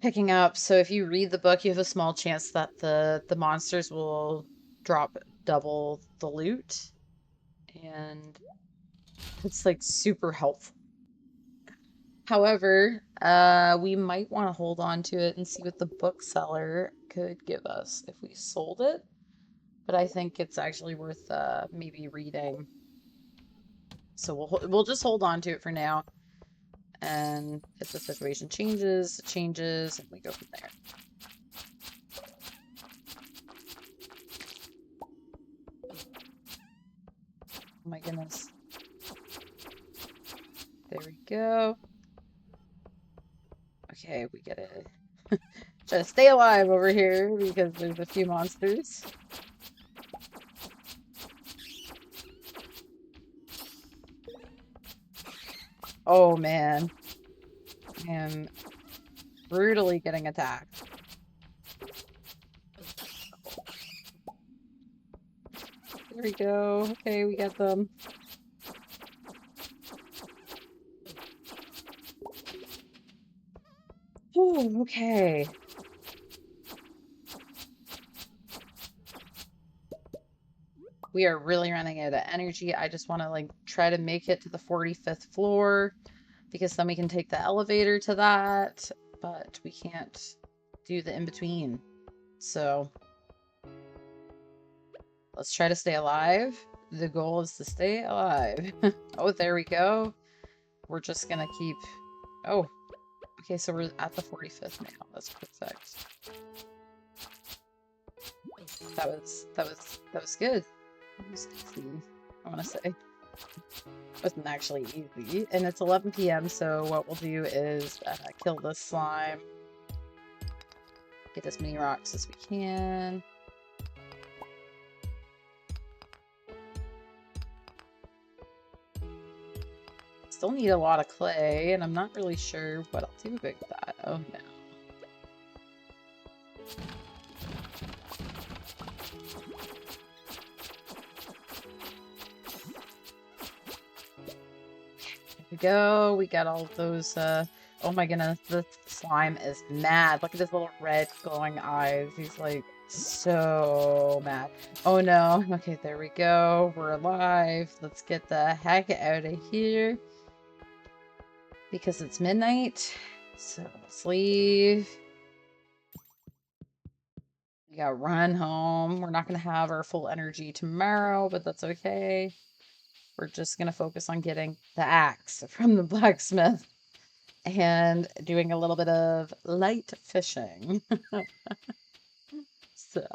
picking up. So if you read the book, you have a small chance that the monsters will drop double the loot, and it's like super helpful. However, we might want to hold on to it and see what the bookseller could give us if we sold it. But I think it's actually worth maybe reading. So we'll just hold on to it for now. And if the situation changes, it changes, and we go from there. Oh my goodness. There we go. Okay, we gotta try to stay alive over here because there's a few monsters. Oh man. I am brutally getting attacked. There we go. Okay, we got them. Oh, okay. We are really running out of energy. I just want to like try to make it to the 45th floor because then we can take the elevator to that, but we can't do the in-between. So let's try to stay alive. The goal is to stay alive. Oh, there we go. We're just gonna keep... Oh, okay, so we're at the 45th now. That's perfect. That was good. It was easy, I want to say. It wasn't actually easy. And it's 11 p.m., so what we'll do is kill this slime. Get as many rocks as we can. Still need a lot of clay, and I'm not really sure what I'll do about that. Oh no. We go. We got all those, oh my goodness, this slime is mad. Look at his little red glowing eyes. He's like so mad. Oh no. Okay, there we go. We're alive. Let's get the heck out of here. Because it's midnight. So let's leave. We gotta run home. We're not gonna have our full energy tomorrow, but that's okay. We're just going to focus on getting the axe from the blacksmith and doing a little bit of light fishing. So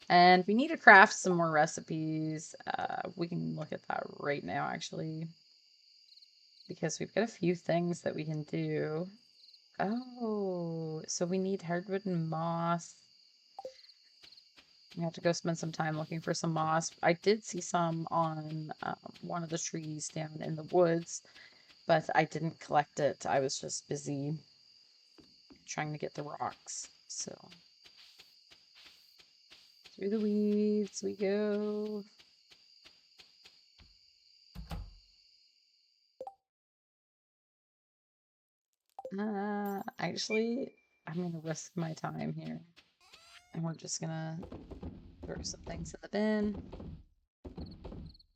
And we need to craft some more recipes. We can look at that right now, actually, because we've got a few things that we can do. Oh, so we need hardwood and moss. We have to go spend some time looking for some moss. I did see some on one of the trees down in the woods, but I didn't collect it. I was just busy trying to get the rocks. So, through the weeds we go. Actually, I'm gonna risk my time here. And we're just gonna throw some things in the bin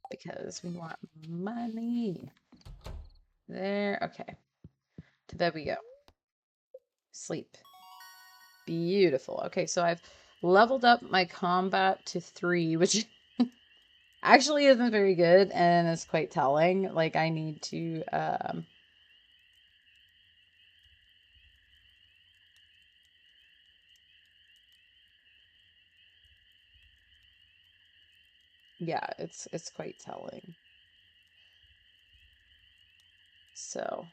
because we want money. There, okay. To bed we go. Sleep. Beautiful. Okay, so I've leveled up my combat to 3, which actually isn't very good and is quite telling. Like, I need to, yeah, it's quite telling. So,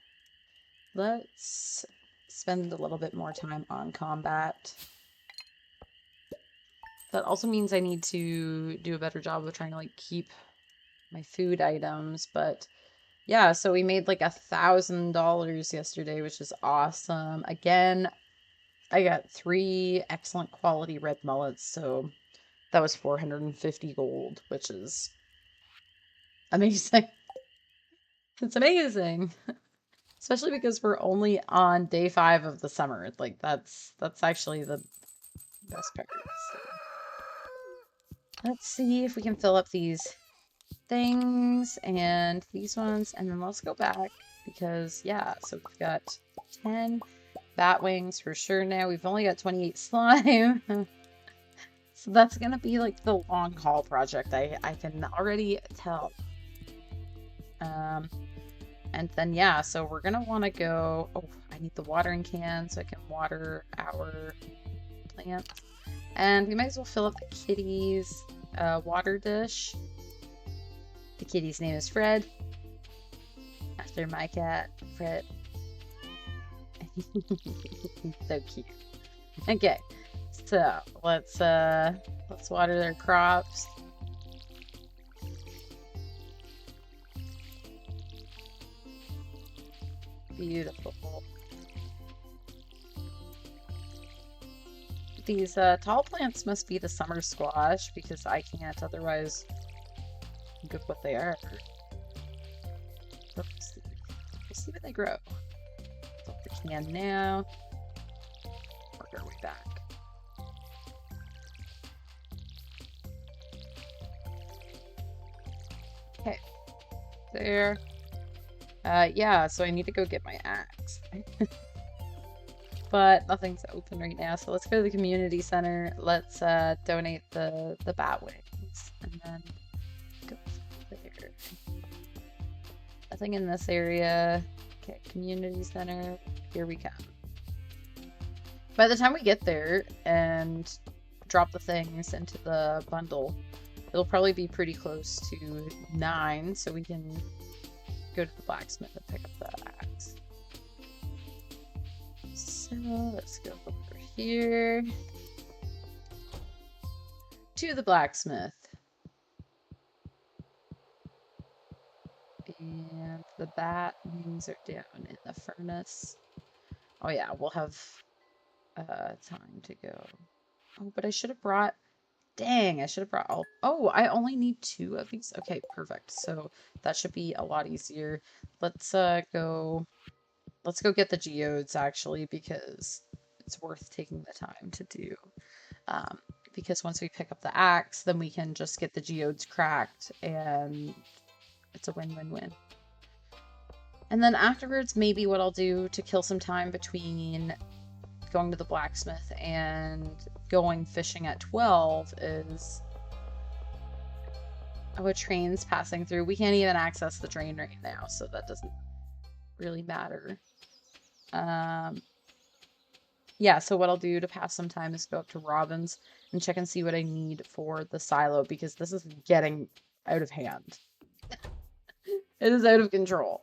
let's spend a little bit more time on combat. That also means I need to do a better job of trying to like keep my food items, but yeah, so we made like $1,000 yesterday, which is awesome. Again, I got 3 excellent quality red mullets, so that was 450 gold, which is amazing. It's amazing. Especially because we're only on day 5 of the summer. Like that's actually the best part. So, let's see if we can fill up these things and these ones, and then let's go back because yeah, so we've got 10 bat wings for sure now. We've only got 28 slime. So that's gonna be like the long haul project. I can already tell. And then yeah, so we're gonna want to go. Oh, I need the watering can so I can water our plants. And we might as well fill up the kitty's water dish. The kitty's name is Fred, after my cat, Fred. So cute. Okay, so let's water their crops. Beautiful. These tall plants must be the summer squash because I can't otherwise think of what they are. We'll see when they grow. Fill up the can now. Work our way back. Okay. There. Yeah, so I need to go get my axe. But nothing's open right now, so let's go to the community center. Let's donate the bat wings, and then go there. Nothing in this area. Okay, community center. Here we come. By the time we get there and drop the things into the bundle, it'll probably be pretty close to 9, so we can go to the blacksmith and pick up the axe. So let's go over here to the blacksmith. And the bat wings are down in the furnace. Oh yeah, we'll have time to go. Oh, but I should have brought... Dang, I should have brought all... Oh, I only need 2 of these? Okay, perfect. So that should be a lot easier. Let's go get the geodes, actually, because it's worth taking the time to do. Because once we pick up the axe, then we can just get the geodes cracked, and it's a win-win-win. And then afterwards, maybe what I'll do to kill some time between going to the blacksmith and going fishing at 12 is... Oh, a train's passing through. We can't even access the train right now, so that doesn't really matter. Yeah, so what I'll do to pass some time is go up to Robin's and check and see what I need for the silo because this is getting out of hand. It is out of control.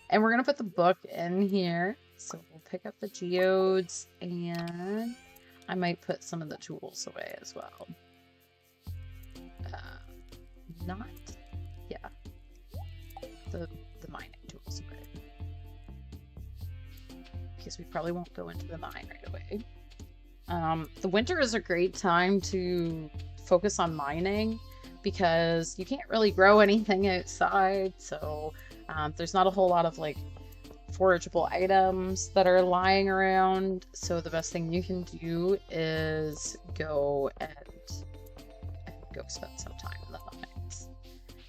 And we're gonna put the book in here. So we'll pick up the geodes and I might put some of the tools away as well. Not, yeah, the mining tools away. Because we probably won't go into the mine right away. The winter is a great time to focus on mining because you can't really grow anything outside, so there's not a whole lot of like forageable items that are lying around. So the best thing you can do is go and go spend some time in the mines.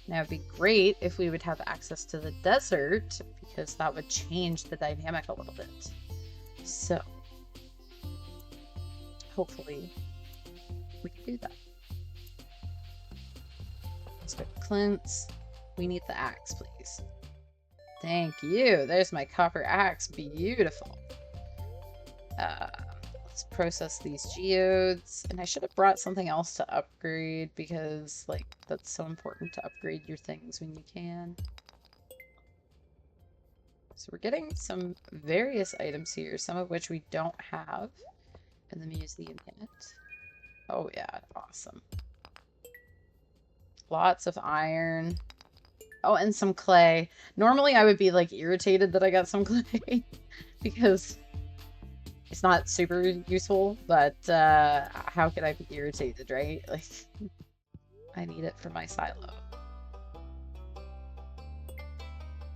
Now it'd be great if we would have access to the desert because that would change the dynamic a little bit. So hopefully we can do that. Let's go to Clint's. We need the axe, please. Thank you. There's my copper axe. Beautiful. Let's process these geodes. And I should have brought something else to upgrade because, like, that's so important to upgrade your things when you can. So we're getting some various items here, some of which we don't have in the museum yet. Oh yeah, awesome. Lots of iron. Oh, and some clay. Normally I would be like irritated that I got some clay because it's not super useful, but how could I be irritated, right? Like, I need it for my silo.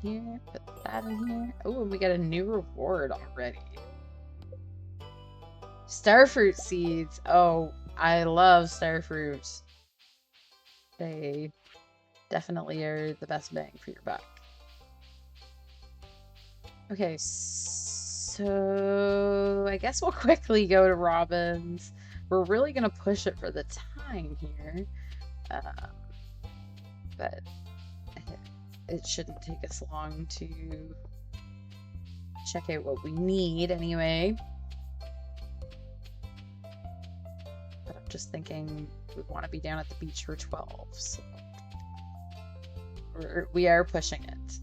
Here, put that in here. Oh, and we got a new reward already. Starfruit seeds. Oh, I love starfruits. They definitely are the best bang for your buck. Okay, so I guess we'll quickly go to Robin's. We're really gonna push it for the time here, but it shouldn't take us long to check out what we need anyway. But I'm just thinking we want to be down at the beach for 12, so we are pushing it.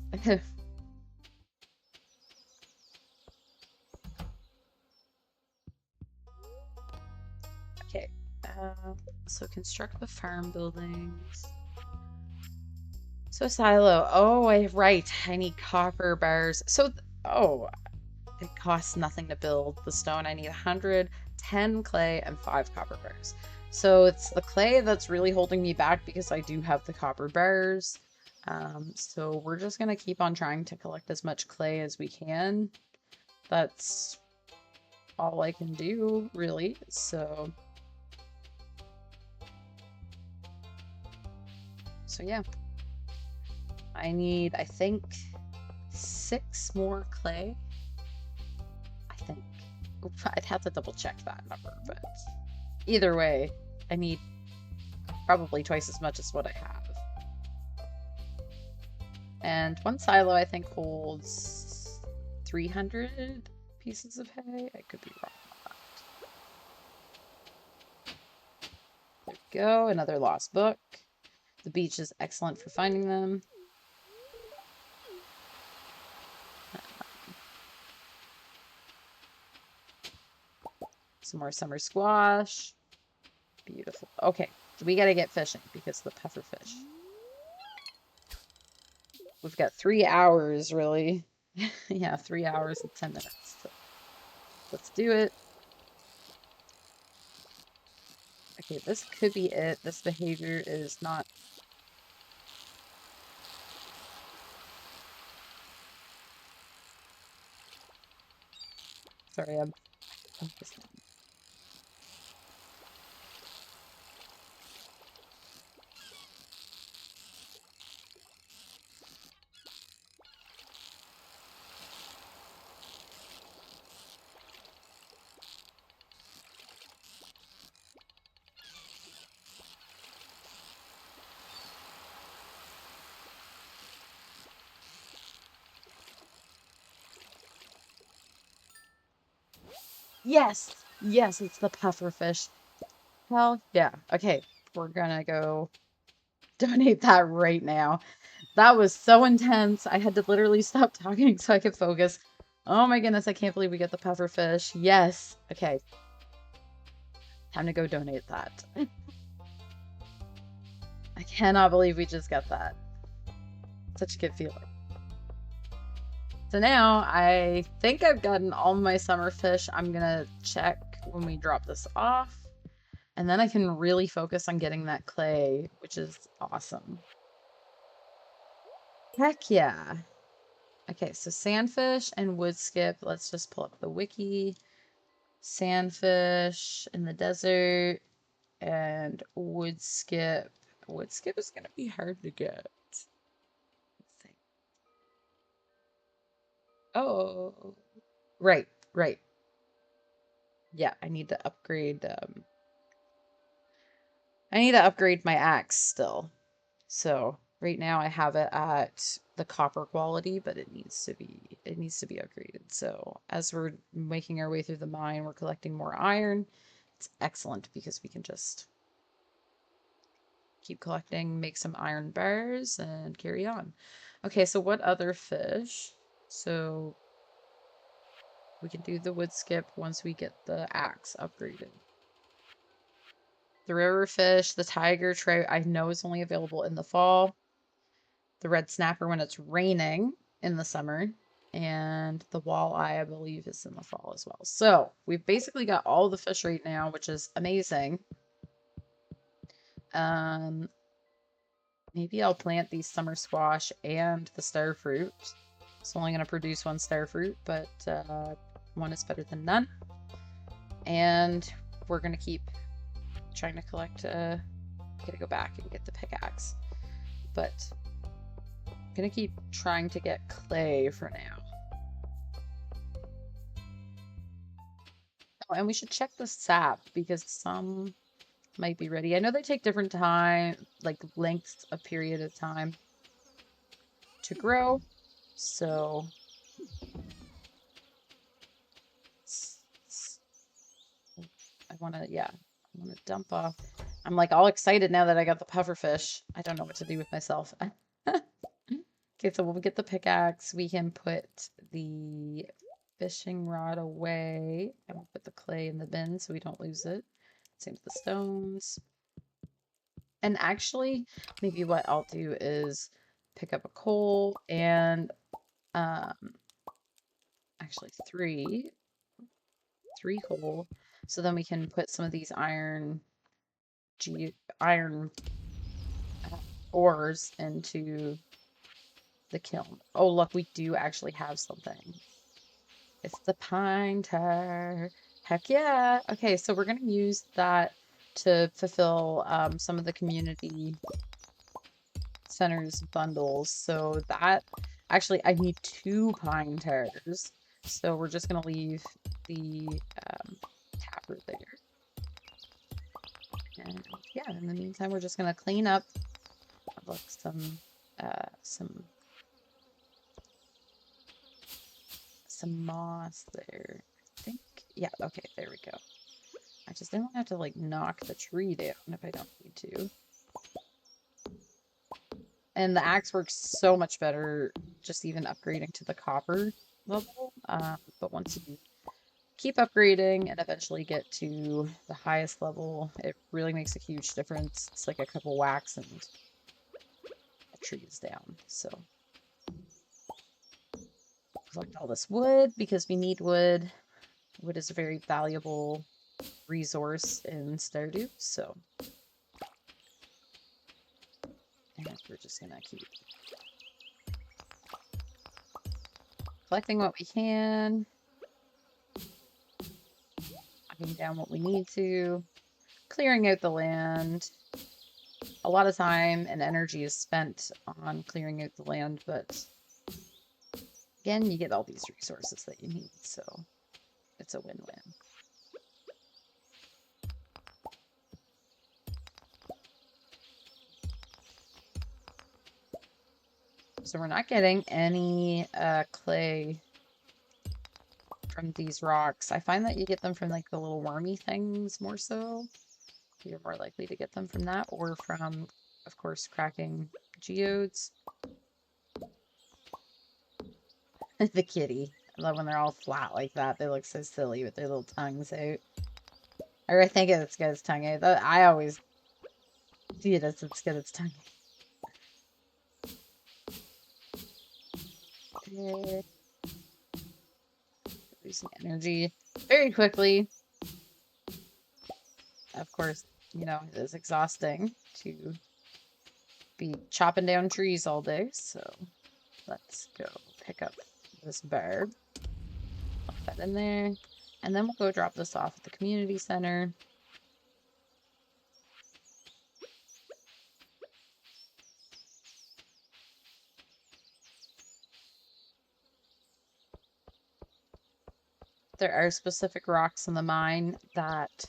Okay, so construct the farm buildings. So silo. Oh, right. I need copper bars. So, oh, it costs nothing to build the stone. I need 110 clay and 5 copper bars. So it's the clay that's really holding me back because I do have the copper bars. So we're just gonna keep on trying to collect as much clay as we can. That's all I can do, really. So yeah. I need, I think, 6 more clay. I think. I'd have to double check that number, but either way, I need probably twice as much as what I have. And one silo, I think, holds 300 pieces of hay. I could be wrong on that. There we go, another lost book. The beach is excellent for finding them. Some more summer squash. Beautiful. Okay, we gotta get fishing because of the puffer fish. We've got 3 hours, really. Yeah, 3 hours and 10 minutes. So let's do it. Okay, this could be it. This behavior is not... Sorry, I'm just... Yes! Yes, it's the pufferfish. Hell yeah. Okay, we're gonna go donate that right now. That was so intense. I had to literally stop talking so I could focus. Oh my goodness, I can't believe we get the pufferfish. Yes. Okay, time to go donate that. I cannot believe we just got that. Such a good feeling. So now I think I've gotten all my summer fish. I'm gonna check when we drop this off. And then I can really focus on getting that clay, which is awesome. Heck yeah. Okay, so sandfish and wood skip. Let's just pull up the wiki. Sandfish in the desert and wood skip. Wood skip is gonna be hard to get. Let's see. Oh, right, right. Yeah, I need to upgrade. I need to upgrade my axe still. So right now I have it at the copper quality, but it needs to be upgraded. So as we're making our way through the mine, we're collecting more iron. It's excellent because we can just keep collecting, make some iron bars, and carry on. Okay, so what other fish? So we can do the wood skip once we get the axe upgraded. The river fish, the tiger trout, I know is only available in the fall. The red snapper when it's raining in the summer. And the walleye, I believe, is in the fall as well. So we've basically got all the fish right now, which is amazing. Um, Maybe I'll plant the summer squash and the star fruit. It's only going to produce one star fruit, but one is better than none. And we're going to keep trying to collect. Gotta go back and get the pickaxe, but I'm gonna keep trying to get clay for now. Oh, and we should check the sap because some might be ready. I know they take different time, like lengths of period of time to grow. So I want to, yeah, I want to dump off. I'm like all excited now that I got the pufferfish. I don't know what to do with myself. Okay, so when we get the pickaxe, we can put the fishing rod away and we'll put the clay in the bin so we don't lose it. Same with the stones. And actually, maybe what I'll do is pick up a coal and um, actually three coal, so then we can put some of these iron ores into the kiln. Oh, look, we do actually have something. It's the pine tar. Heck yeah. Okay, so we're gonna use that to fulfill some of the community centers bundles. So that actually I need 2 pine tars. So we're just gonna leave the tapper there. And yeah, in the meantime, we're just gonna clean up. Look, some moss there. I think, yeah, okay, there we go. I just don't have to like knock the tree down if I don't need to. And the axe works so much better just even upgrading to the copper level. But once you keep upgrading and eventually get to the highest level, it really makes a huge difference. It's like a couple whacks and the tree is down. So collect all this wood because we need wood. Wood is a very valuable resource in Stardew, so and we're just gonna keep collecting what we can, knocking down what we need to, clearing out the land. A lot of time and energy is spent on clearing out the land, but again, you get all these resources that you need, so it's a win-win. So we're not getting any clay from these rocks. I find that you get them from like the little wormy things more so. You're more likely to get them from that or from, of course, cracking geodes. The kitty. I love when they're all flat like that. They look so silly with their little tongues out. Or I think it's got its tongue out. I always see it as it's got its tongue out. Losing energy very quickly. Of course, you know, it is exhausting to be chopping down trees all day. So let's go pick up this bird. Put that in there. And then we'll go drop this off at the community center. There are specific rocks in the mine that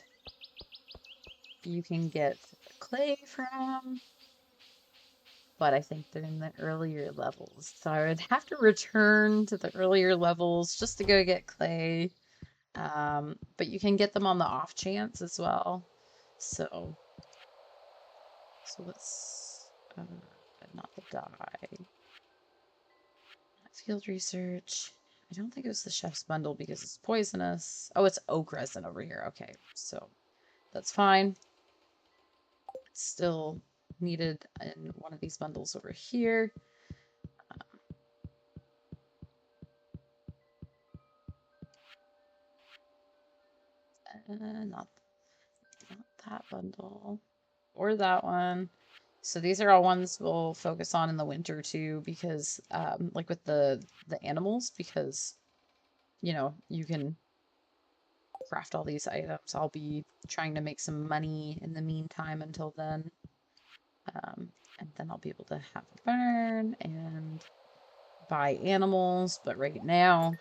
you can get clay from, but I think they're in the earlier levels. So I would have to return to the earlier levels just to go get clay. But you can get them on the off chance as well. So let's not the dye. Field research. I don't think it was the chef's bundle because it's poisonous. Oh, it's oak resin over here. Okay, so that's fine. It's still needed in one of these bundles over here. Not that bundle or that one. So these are all ones we'll focus on in the winter too, because like with the animals, because you know you can craft all these items. I'll be trying to make some money in the meantime until then, and then I'll be able to have a barn and buy animals. But right now,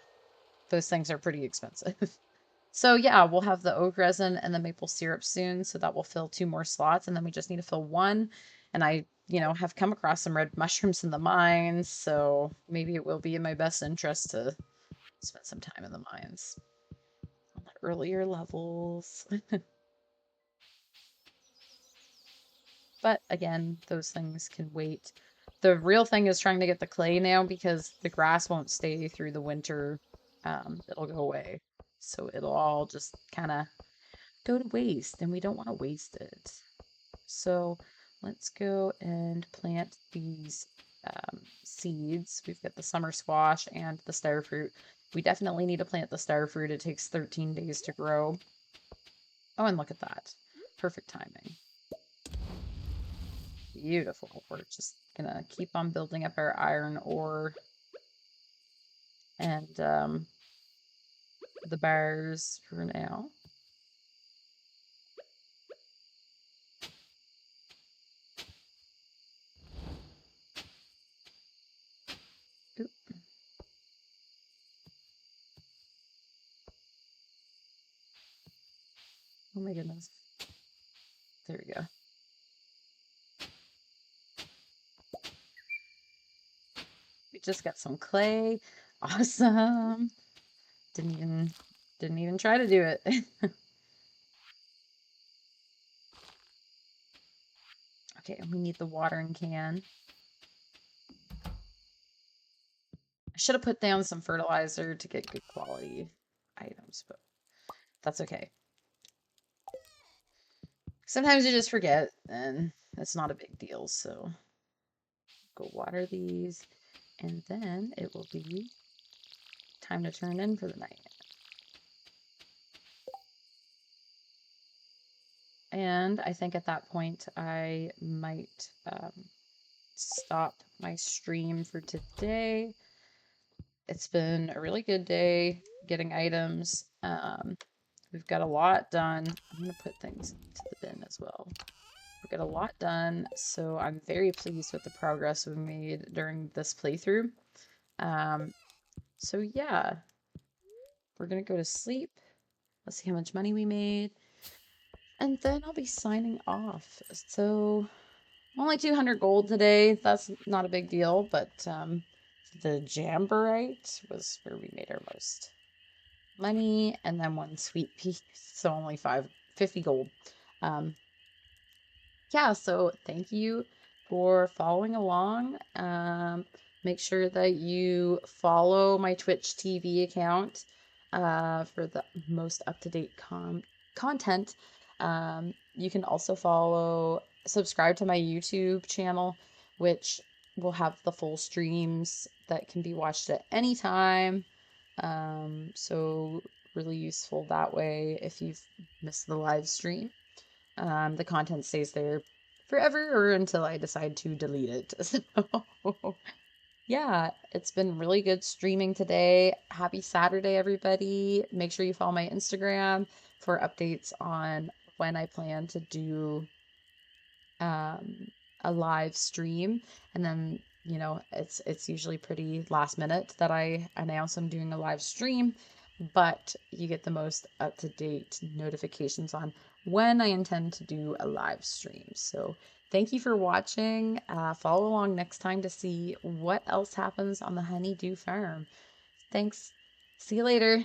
those things are pretty expensive. So yeah, we'll have the oak resin and the maple syrup soon, so that will fill 2 more slots, and then we just need to fill 1. And I, you know, have come across some red mushrooms in the mines, so maybe it will be in my best interest to spend some time in the mines on the earlier levels. But again, those things can wait. The real thing is trying to get the clay now because the grass won't stay through the winter. It'll go away. So it'll all just kind of go to waste, and we don't want to waste it. So let's go and plant these seeds. We've got the summer squash and the star fruit. We definitely need to plant the star fruit. It takes 13 days to grow. Oh, and look at that. Perfect timing. Beautiful. We're just gonna keep on building up our iron ore and the bars for now. Oop. Oh my goodness. There we go. We just got some clay. Awesome. Didn't even try to do it. Okay, and we need the watering can. I should have put down some fertilizer to get good quality items, but that's okay. Sometimes you just forget, and it's not a big deal, so go water these, and then it will be time to turn in for the night. And I think at that point I might stop my stream for today. It's been a really good day getting items. We've got a lot done. I'm going to put things into the bin as well. We've got a lot done, so I'm very pleased with the progress we made during this playthrough. So yeah, we're going to go to sleep. Let's see how much money we made. And then I'll be signing off. So only 200 gold today. That's not a big deal, but the Jamborite was where we made our money, and then 1 sweet pea, so only 50 gold. Um, yeah, so thank you for following along. Make sure that you follow my Twitch TV account for the most up-to-date content. You can also subscribe to my YouTube channel, which will have the full streams that can be watched at any time. So really useful that way if you've missed the live stream. The content stays there forever or until I decide to delete it. So, yeah, it's been really good streaming today. Happy Saturday, everybody. Make sure you follow my Instagram for updates on when I plan to do um, a live stream. And then, it's usually pretty last minute that I announce I'm doing a live stream, but you get the most up-to-date notifications on when I intend to do a live stream. So thank you for watching. Follow along next time to see what else happens on the Honeydew Farm. Thanks. See you later.